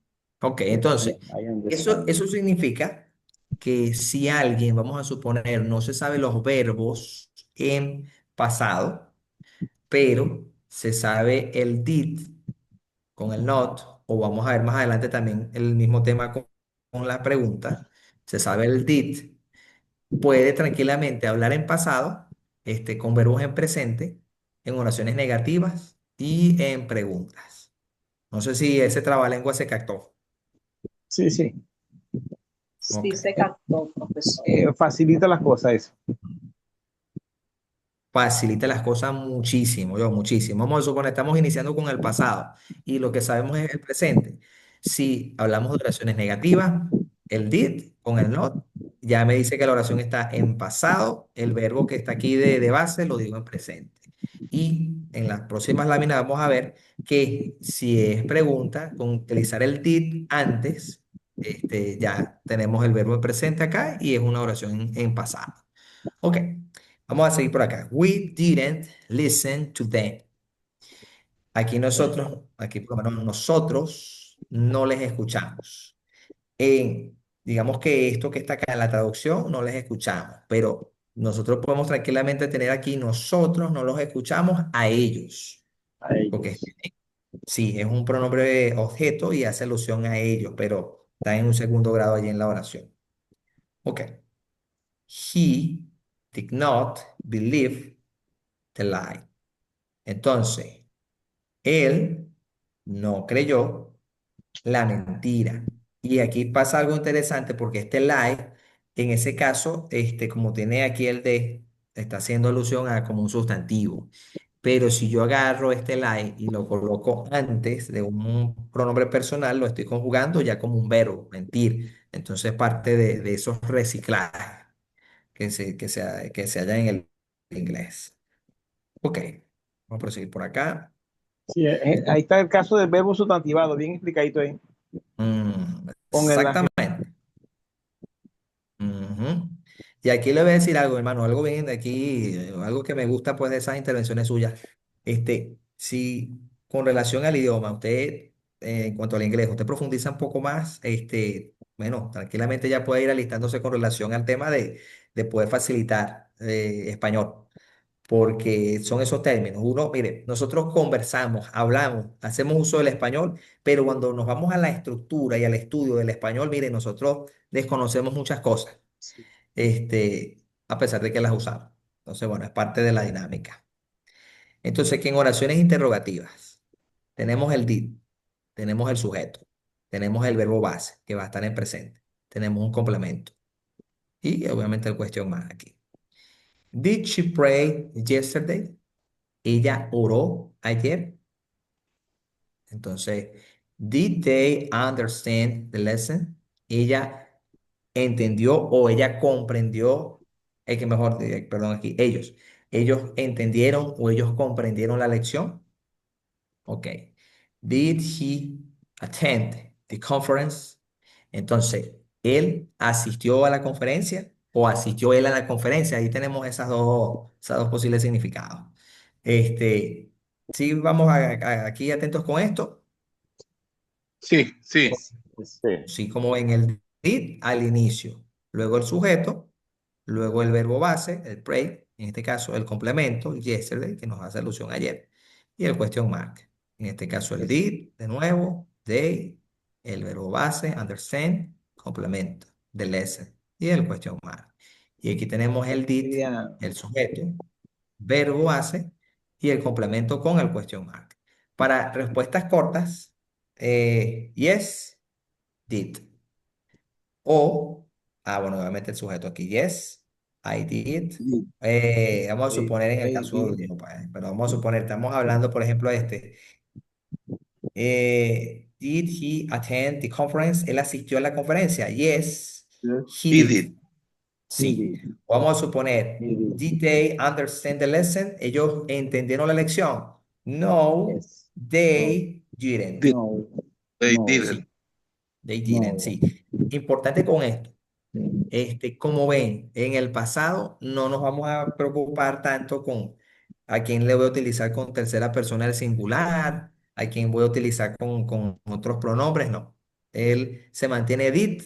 Ok, Yes, entonces, I eso, understand. eso significa que si alguien, vamos a suponer, no se sabe los verbos en pasado, pero se sabe el did con el not, o vamos a ver más adelante también el mismo tema con la pregunta, se sabe el did, puede tranquilamente hablar en pasado, con verbos en presente, en oraciones negativas y en preguntas. No sé si ese trabalengua se captó. Sí, sí. Sí Ok. se captó, profesor. Facilita las cosas eso. Facilita las cosas muchísimo, muchísimo. Vamos a suponer, estamos iniciando con el pasado y lo que sabemos es el presente. Si hablamos de oraciones negativas, el did con el not, ya me dice que la oración está en pasado, el verbo que está aquí de base lo digo en presente. Y en las próximas láminas vamos a ver que si es pregunta, con utilizar el did antes, ya tenemos el verbo en presente acá y es una oración en pasado. Ok. Vamos a seguir por acá. We didn't listen to them. Aquí nosotros, aquí por lo menos nosotros no les escuchamos. Digamos que esto que está acá en la traducción no les escuchamos, pero nosotros podemos tranquilamente tener aquí nosotros no los escuchamos a ellos, A porque ellos. sí, es un pronombre objeto y hace alusión a ellos, pero está en un segundo grado allí en la oración. Ok. He did not believe the lie. Entonces, Él no creyó la mentira. Y aquí pasa algo interesante porque este lie, en ese caso, como tiene aquí el de, está haciendo alusión a como un sustantivo. Pero si yo agarro este lie y lo coloco antes de un pronombre personal, lo estoy conjugando ya como un verbo, mentir. Entonces parte de esos reciclajes que se hallan en el inglés. Ok, vamos a proseguir por acá. Sí, Esto- ahí está el caso del verbo sustantivado, bien explicadito ahí. Con el exactamente. Ujú. Y aquí le voy a decir algo, hermano, algo bien de aquí, algo que me gusta pues de esas intervenciones suyas. Si con relación al idioma, usted, en cuanto al inglés, usted profundiza un poco más, bueno, tranquilamente ya puede ir alistándose con relación al tema de poder facilitar español, porque son esos términos. Uno, mire, nosotros conversamos, hablamos, hacemos uso del español, pero cuando nos vamos a la estructura y al estudio del español, mire, nosotros desconocemos muchas cosas a pesar de que las usamos. Entonces, bueno, es parte de la dinámica. Entonces, que en oraciones interrogativas tenemos el did, tenemos el sujeto, tenemos el verbo base, que va a estar en presente, tenemos un complemento y obviamente el question mark aquí. Did she pray yesterday? Ella oró ayer. Entonces, did they understand the lesson? Ella entendió o ella comprendió, que mejor, perdón, aquí, ellos entendieron o ellos comprendieron la lección. Ok. Did he attend the conference? Entonces, ¿él asistió a la conferencia o asistió él a la conferencia? Ahí tenemos esas dos posibles significados. Este, sí, vamos aquí atentos con esto. Sí, sí. Sí. Sí, como en el did al inicio, luego el sujeto, luego el verbo base, el pray, en este caso el complemento, yesterday, que nos hace alusión a ayer, y el question mark. En este caso el did, de nuevo, they, el verbo base, understand, complemento, the lesson, y el question mark. Y aquí tenemos el did, Sería, el sujeto, verbo base, y el complemento con el question mark. Para respuestas cortas, yes, did. O, bueno, obviamente el sujeto aquí, yes, I did. Vamos a suponer en el caso de Diego, pues, pero vamos a suponer, estamos hablando, por ejemplo, did he attend the conference? ¿Él asistió a la conferencia? Yes, he He did. did. Sí. Vamos a suponer, did they understand the lesson? ¿Ellos entendieron la lección? No, yes, no, they didn't. Did. no, They no, Sí, didn't. they didn't, no. sí. Importante con esto. Como ven, en el pasado no nos vamos a preocupar tanto con a quién le voy a utilizar con tercera persona del singular, a quién voy a utilizar con otros pronombres, no. Él se mantiene did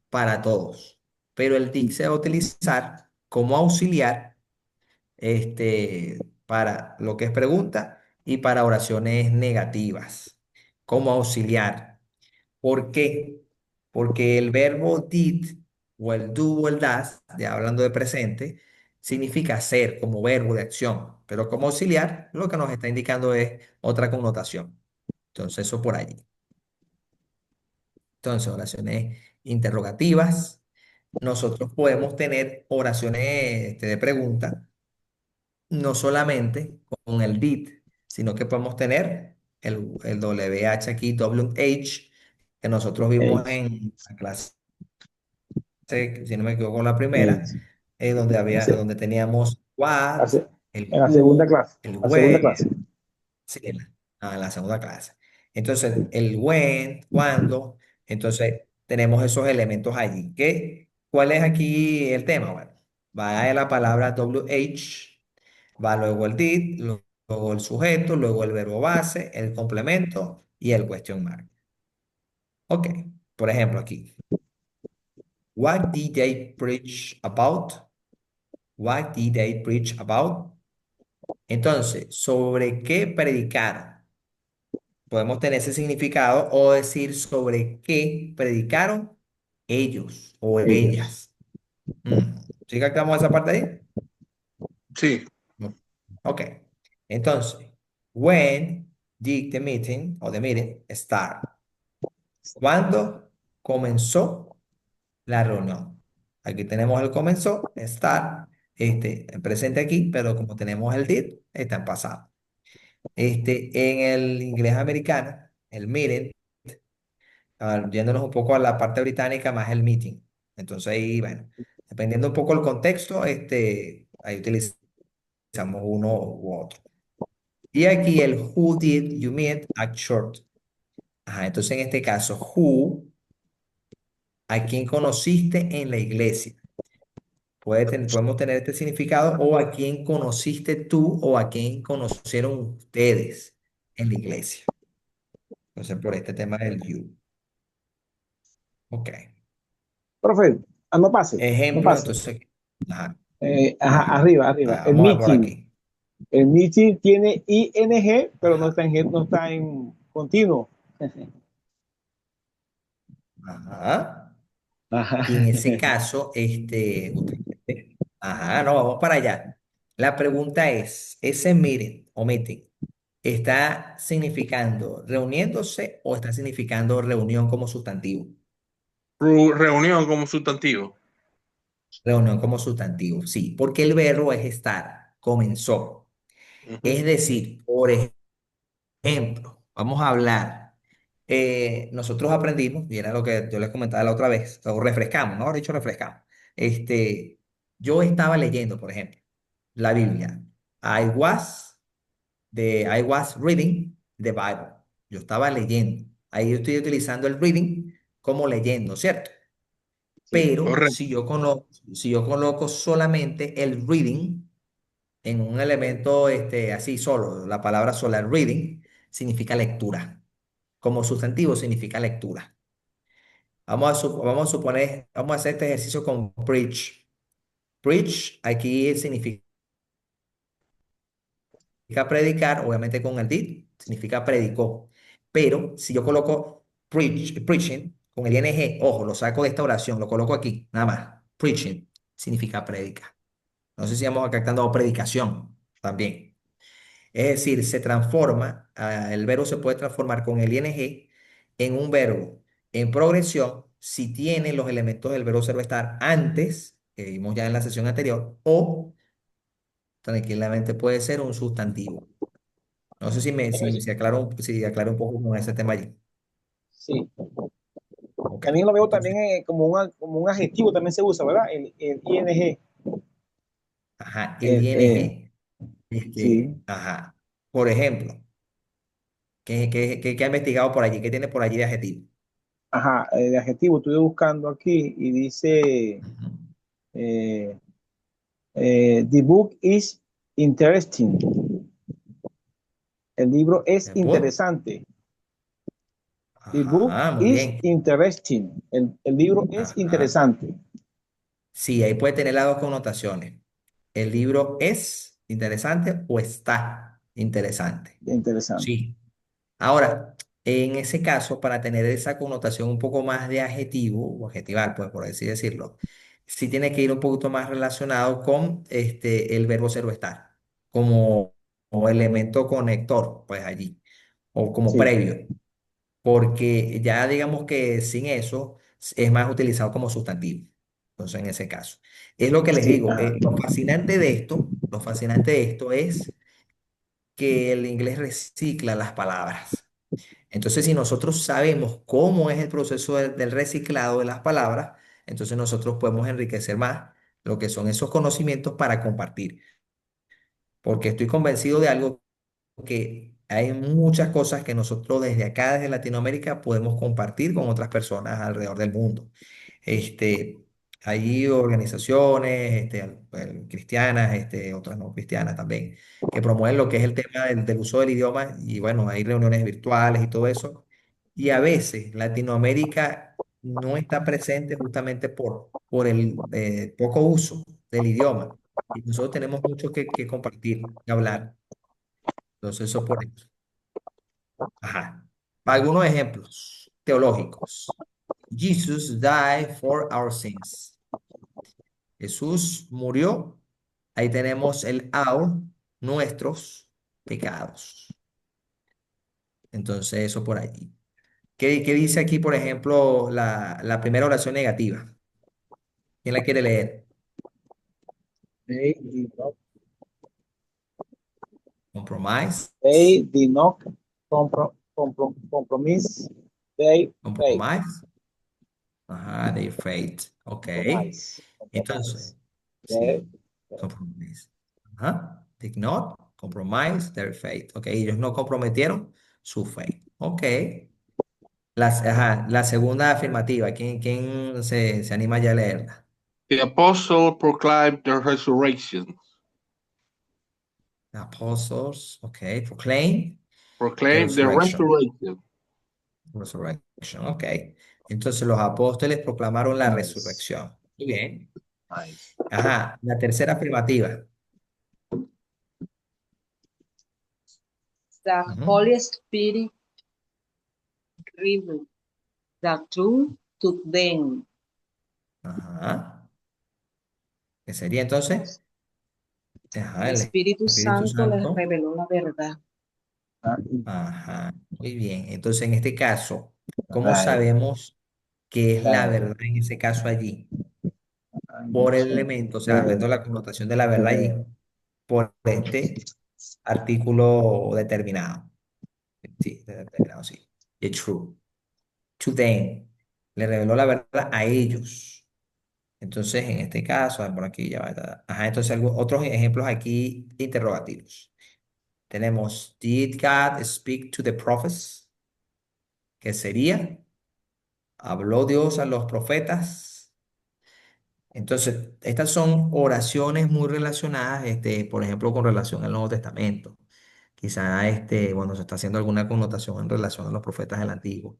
para todos, pero el did se va a utilizar como auxiliar para lo que es pregunta y para oraciones negativas, como auxiliar. ¿Por qué? Porque el verbo did o el do o el das, hablando de presente, significa hacer como verbo de acción, pero como auxiliar lo que nos está indicando es otra connotación. Entonces, eso por allí. Entonces, oraciones interrogativas. Nosotros podemos tener oraciones de pregunta, no solamente con el did, sino que podemos tener el WH aquí, WH, que nosotros vimos Eight, en la clase si no me equivoco, la eight. primera, donde teníamos what, Hace- el En la segunda who, clase, el la segunda where, clase. sí, en la segunda clase. Entonces, el when, cuándo, entonces tenemos esos elementos allí. ¿Cuál es aquí el tema? Bueno, va la palabra WH, va luego el did, luego el sujeto, luego el verbo base, el complemento y el question mark. Ok, por ejemplo aquí. What did they preach about? What did they preach about? Entonces, ¿sobre qué predicaron? Podemos tener ese significado o decir sobre qué predicaron ellos o Ellos. ellas. ¿Sí captamos esa parte ahí? Sí. No. Ok. Entonces, when. did the meeting o the meeting start? ¿Cuándo comenzó la reunión? Aquí tenemos el comenzó, start, en presente aquí, pero como tenemos el did, está en pasado. En el inglés americano, el meeting, yéndonos un poco a la parte británica, más el meeting. Entonces ahí, bueno, dependiendo un poco el contexto, ahí utilizamos uno u otro. Y aquí el who did you meet at church. Ajá, entonces en este caso, who, a quién conociste en la iglesia. Podemos tener este significado o a quién conociste tú o a quién conocieron ustedes en la iglesia. Entonces por este tema del you. Ok. Profe, no pase, no Ejemplo, pase. entonces, ajá, Ajá, ajá, arriba, arriba. ajá, vamos a ver por aquí. El meeting tiene ing, pero no Ajá, está no está en continuo. ajá. Ajá. Y en ese caso, justamente, ajá, no, vamos para allá. La pregunta es, ¿ese meeting o meeting está significando reuniéndose o está significando reunión como sustantivo? Reunión como sustantivo. Reunión como sustantivo, sí, porque el verbo es estar, comenzó. Ujú. Es decir, por ejemplo, vamos a hablar. Nosotros aprendimos, y era lo que yo les comentaba la otra vez, o refrescamos, ¿no? Ahora dicho refrescamos. Este, yo estaba leyendo, por ejemplo, la Biblia. I was reading the Bible. Yo estaba leyendo. Ahí yo estoy utilizando el reading como leyendo, ¿cierto? Sí, Pero Correcto. si yo coloco solamente el reading en un elemento así solo, la palabra sola, reading, significa lectura. Como sustantivo significa lectura. Vamos a suponer, vamos a hacer este ejercicio con preach. Preach aquí significa predicar, obviamente con el did, significa predicó. Pero si yo coloco preaching con el ing, ojo, lo saco de esta oración, lo coloco aquí, nada más. Preaching significa predica. No sé si vamos captando predicación también. Es decir, se transforma, el verbo se puede transformar con el ing en un verbo en progresión si tiene los elementos del verbo ser o estar antes, que vimos ya en la sesión anterior, o tranquilamente puede ser un sustantivo. No sé si aclaro un poco con ese tema allí. sí. Ok. También lo veo también Entonces, como un adjetivo, también se usa, ¿verdad? El ing. ajá, el El, eh, ing, sí, ajá. Por ejemplo, ¿qué ha investigado por allí? ¿Qué tiene por allí de adjetivo? ajá, de adjetivo estuve buscando aquí y dice, Ujú. eh, the book is interesting. El libro es ¿El book? interesante. The book Ajá, muy is bien. interesting. El libro es Ajá. interesante. Sí, ahí puede tener las dos connotaciones. El libro es interesante o está interesante. Interesante. Sí. Ahora, en ese caso, para tener esa connotación un poco más de adjetivo o adjetival, pues por así decirlo, sí tiene que ir un poquito más relacionado con el verbo ser o estar, como, como elemento conector, pues allí, o como Sí, previo, porque ya digamos que sin eso es más utilizado como sustantivo. Entonces, en ese caso. Es lo que les sí, digo, ajá, lo fascinante de esto es que el inglés recicla las palabras. Entonces, si nosotros sabemos cómo es el proceso del reciclado de las palabras, entonces nosotros podemos enriquecer más lo que son esos conocimientos para compartir. Porque estoy convencido de algo que hay muchas cosas que nosotros desde acá, desde Latinoamérica, podemos compartir con otras personas alrededor del mundo. Este, hay organizaciones cristianas, otras no cristianas también, que promueven lo que es el tema del uso del idioma y bueno, hay reuniones virtuales y todo eso. Y a veces Latinoamérica no está presente justamente por el poco uso del idioma. Y nosotros tenemos mucho que compartir, que hablar. Entonces, eso por eso. Ajá. Algunos ejemplos teológicos. Jesus died for our sins. Jesús murió. Ahí tenemos el our, nuestros pecados. Entonces, eso por allí. ¿Qué dice aquí, por ejemplo, la primera oración negativa? ¿Quién la quiere leer? They did not, Compromise. they did not compromise. They faith. Compromise. Ajá, their faith. Ok. Compromise. Entonces, Compromise. They sí, compromise. Ajá. Did not compromise their faith. Ok, ellos no comprometieron su fe. Ok. Ajá, la segunda afirmativa, ¿quién se anima ya a leerla? The apostle proclaimed the resurrection. The apostles, ok, proclaim the Proclaimed the resurrection. resurrection. Resurrection, ok. Entonces los apóstoles proclamaron la nice. resurrección. Muy bien. Nice. Ajá, la tercera afirmativa. The Ujú. Holy Spirit revealed the truth to them. Ajá. ¿Qué sería entonces? Ajá, El el Espíritu Espíritu Santo les Santo. reveló la verdad. Ajá, muy bien. Entonces, en este caso, ¿cómo Right. sabemos qué es la Right. verdad en ese caso allí? Por el elemento, o sea, viendo la connotación de la verdad allí, por este artículo determinado. Sí, determinado, sí. The true. To them. Le reveló la verdad a ellos. Entonces, en este caso, por aquí ya va. Ajá, entonces, otros ejemplos aquí interrogativos. Tenemos, did God speak to the prophets? ¿Qué sería? ¿Habló Dios a los profetas? Entonces, estas son oraciones muy relacionadas, por ejemplo, con relación al Nuevo Testamento. Quizá, bueno, se está haciendo alguna connotación en relación a los profetas del Antiguo.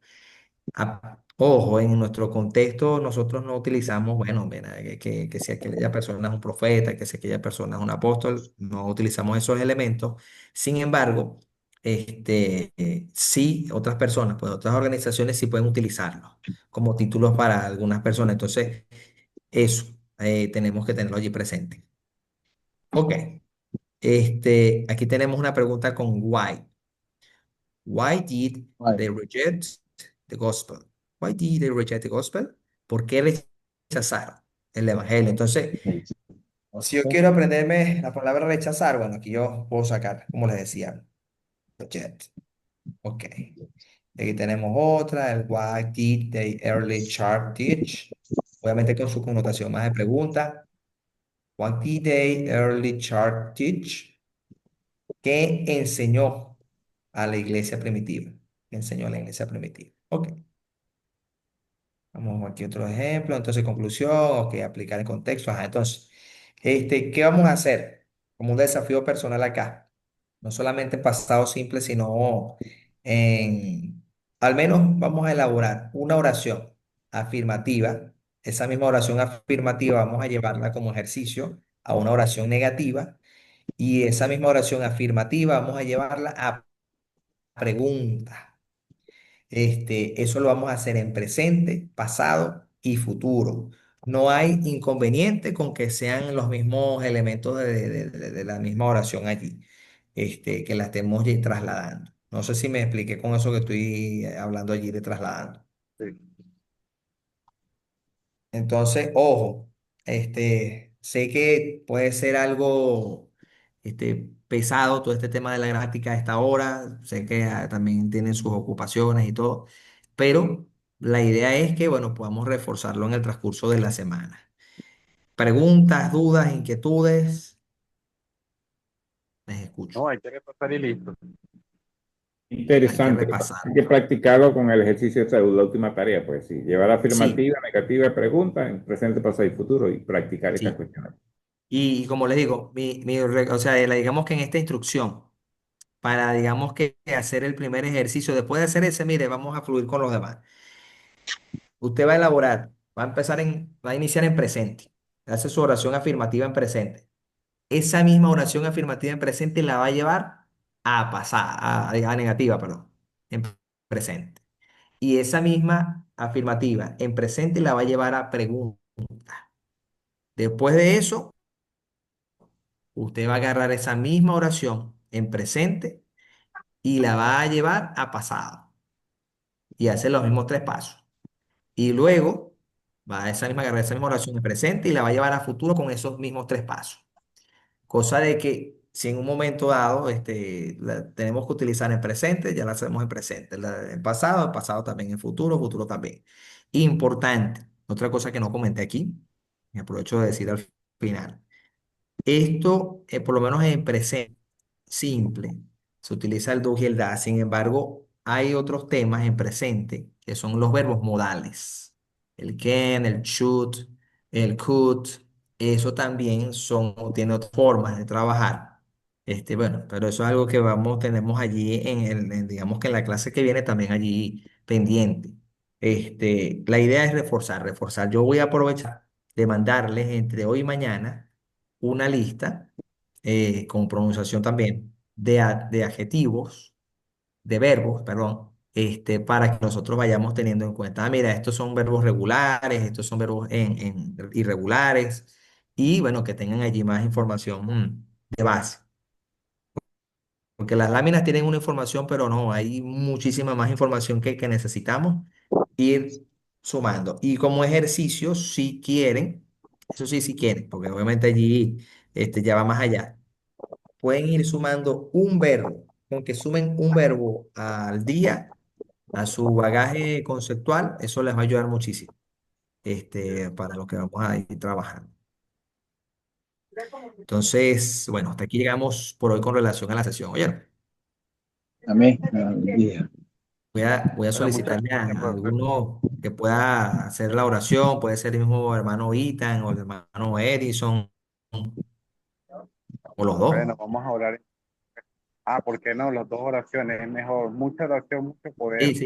Ojo, en nuestro contexto nosotros no utilizamos, bueno, mira, que si aquella persona es un profeta, que si aquella persona es un apóstol, no utilizamos esos elementos. Sin embargo, sí, otras personas, pues otras organizaciones sí pueden utilizarlos como títulos para algunas personas. Entonces, eso tenemos que tenerlo allí presente. Ok, aquí tenemos una pregunta con why. Why did Right. they reject the gospel? Why did they reject the gospel? ¿Por qué rechazaron el evangelio? Entonces, si yo Okay. quiero aprenderme la palabra rechazar, bueno, aquí yo puedo sacar, como les decía, reject. Ok. Aquí tenemos otra, el why did the early church teach? Obviamente con su connotación más de pregunta. What did the early church teach? ¿Qué enseñó a la iglesia primitiva? ¿Qué enseñó a la iglesia primitiva? Ok. Vamos aquí otro ejemplo. Entonces, conclusión, ok, aplicar el contexto. Ajá, entonces, ¿qué vamos a hacer? Como un desafío personal acá. No solamente en pasado simple, sino en, al menos vamos a elaborar una oración afirmativa. Esa misma oración afirmativa vamos a llevarla como ejercicio a una oración negativa. Y esa misma oración afirmativa vamos a llevarla a preguntas. Eso lo vamos a hacer en presente, pasado y futuro. No hay inconveniente con que sean los mismos elementos de la misma oración allí, que la estemos trasladando. No sé si me expliqué con eso que estoy hablando allí de trasladando. Entonces, ojo, sé que puede ser algo pesado todo este tema de la gramática a esta hora, sé que también tienen sus ocupaciones y todo, pero la idea es que, bueno, podamos reforzarlo en el transcurso de la semana. Preguntas, dudas, inquietudes, les escucho. No, hay que repasar y listo. Hay que Interesante. Hay que repasarlo. practicarlo con el ejercicio de la última tarea, pues sí, llevar Sí, afirmativa, negativa, pregunta en presente, pasado y futuro y practicar estas sí. cuestiones. Y como les digo, o sea, digamos que en esta instrucción, para, digamos que hacer el primer ejercicio. Después de hacer ese, mire, vamos a fluir con los demás. Usted va a elaborar, va a iniciar en presente. Hace su oración afirmativa en presente. Esa misma oración afirmativa en presente la va a llevar a pasar, a negativa, perdón, en presente. Y esa misma afirmativa en presente la va a llevar a pregunta. Después de eso, usted va a agarrar esa misma oración en presente y la va a llevar a pasado y hace los mismos tres pasos. Y luego va a agarrar esa misma oración en presente y la va a llevar a futuro con esos mismos tres pasos. Cosa de que si en un momento dado la tenemos que utilizar en presente, ya la hacemos en presente. En pasado también, en futuro, futuro también. Importante, otra cosa que no comenté aquí, me aprovecho de decir al final. Esto, por lo menos en presente simple, se utiliza el do y el da. Sin embargo, hay otros temas en presente que son los verbos modales. El can, el should, el could. Eso también tiene otras formas de trabajar. Bueno, pero eso es algo que tenemos allí digamos que en la clase que viene también allí pendiente. La idea es reforzar, reforzar. Yo voy a aprovechar de mandarles entre hoy y mañana una lista con pronunciación también de adjetivos, de verbos, perdón, para que nosotros vayamos teniendo en cuenta, mira, estos son verbos regulares, estos son verbos en irregulares, y bueno, que tengan allí más información de base. Porque las láminas tienen una información, pero no, hay muchísima más información que necesitamos ir sumando. Y como ejercicio, si quieren, eso sí, si quieren, porque obviamente allí ya va más allá, pueden ir sumando un verbo. Con que sumen un verbo al día a su bagaje conceptual, eso les va a ayudar muchísimo para lo que vamos a ir trabajando. Entonces, bueno, hasta aquí llegamos por hoy con relación a la sesión. Oye, Amén. voy a Bueno, muchas solicitarle gracias, a profesor. alguno que pueda hacer la oración, puede ser el mismo hermano Ethan o el hermano Edison o los dos. Bueno, vamos a orar. ¿Por qué no? Las dos oraciones es mejor. Mucha oración, mucho Sí, poder. sí.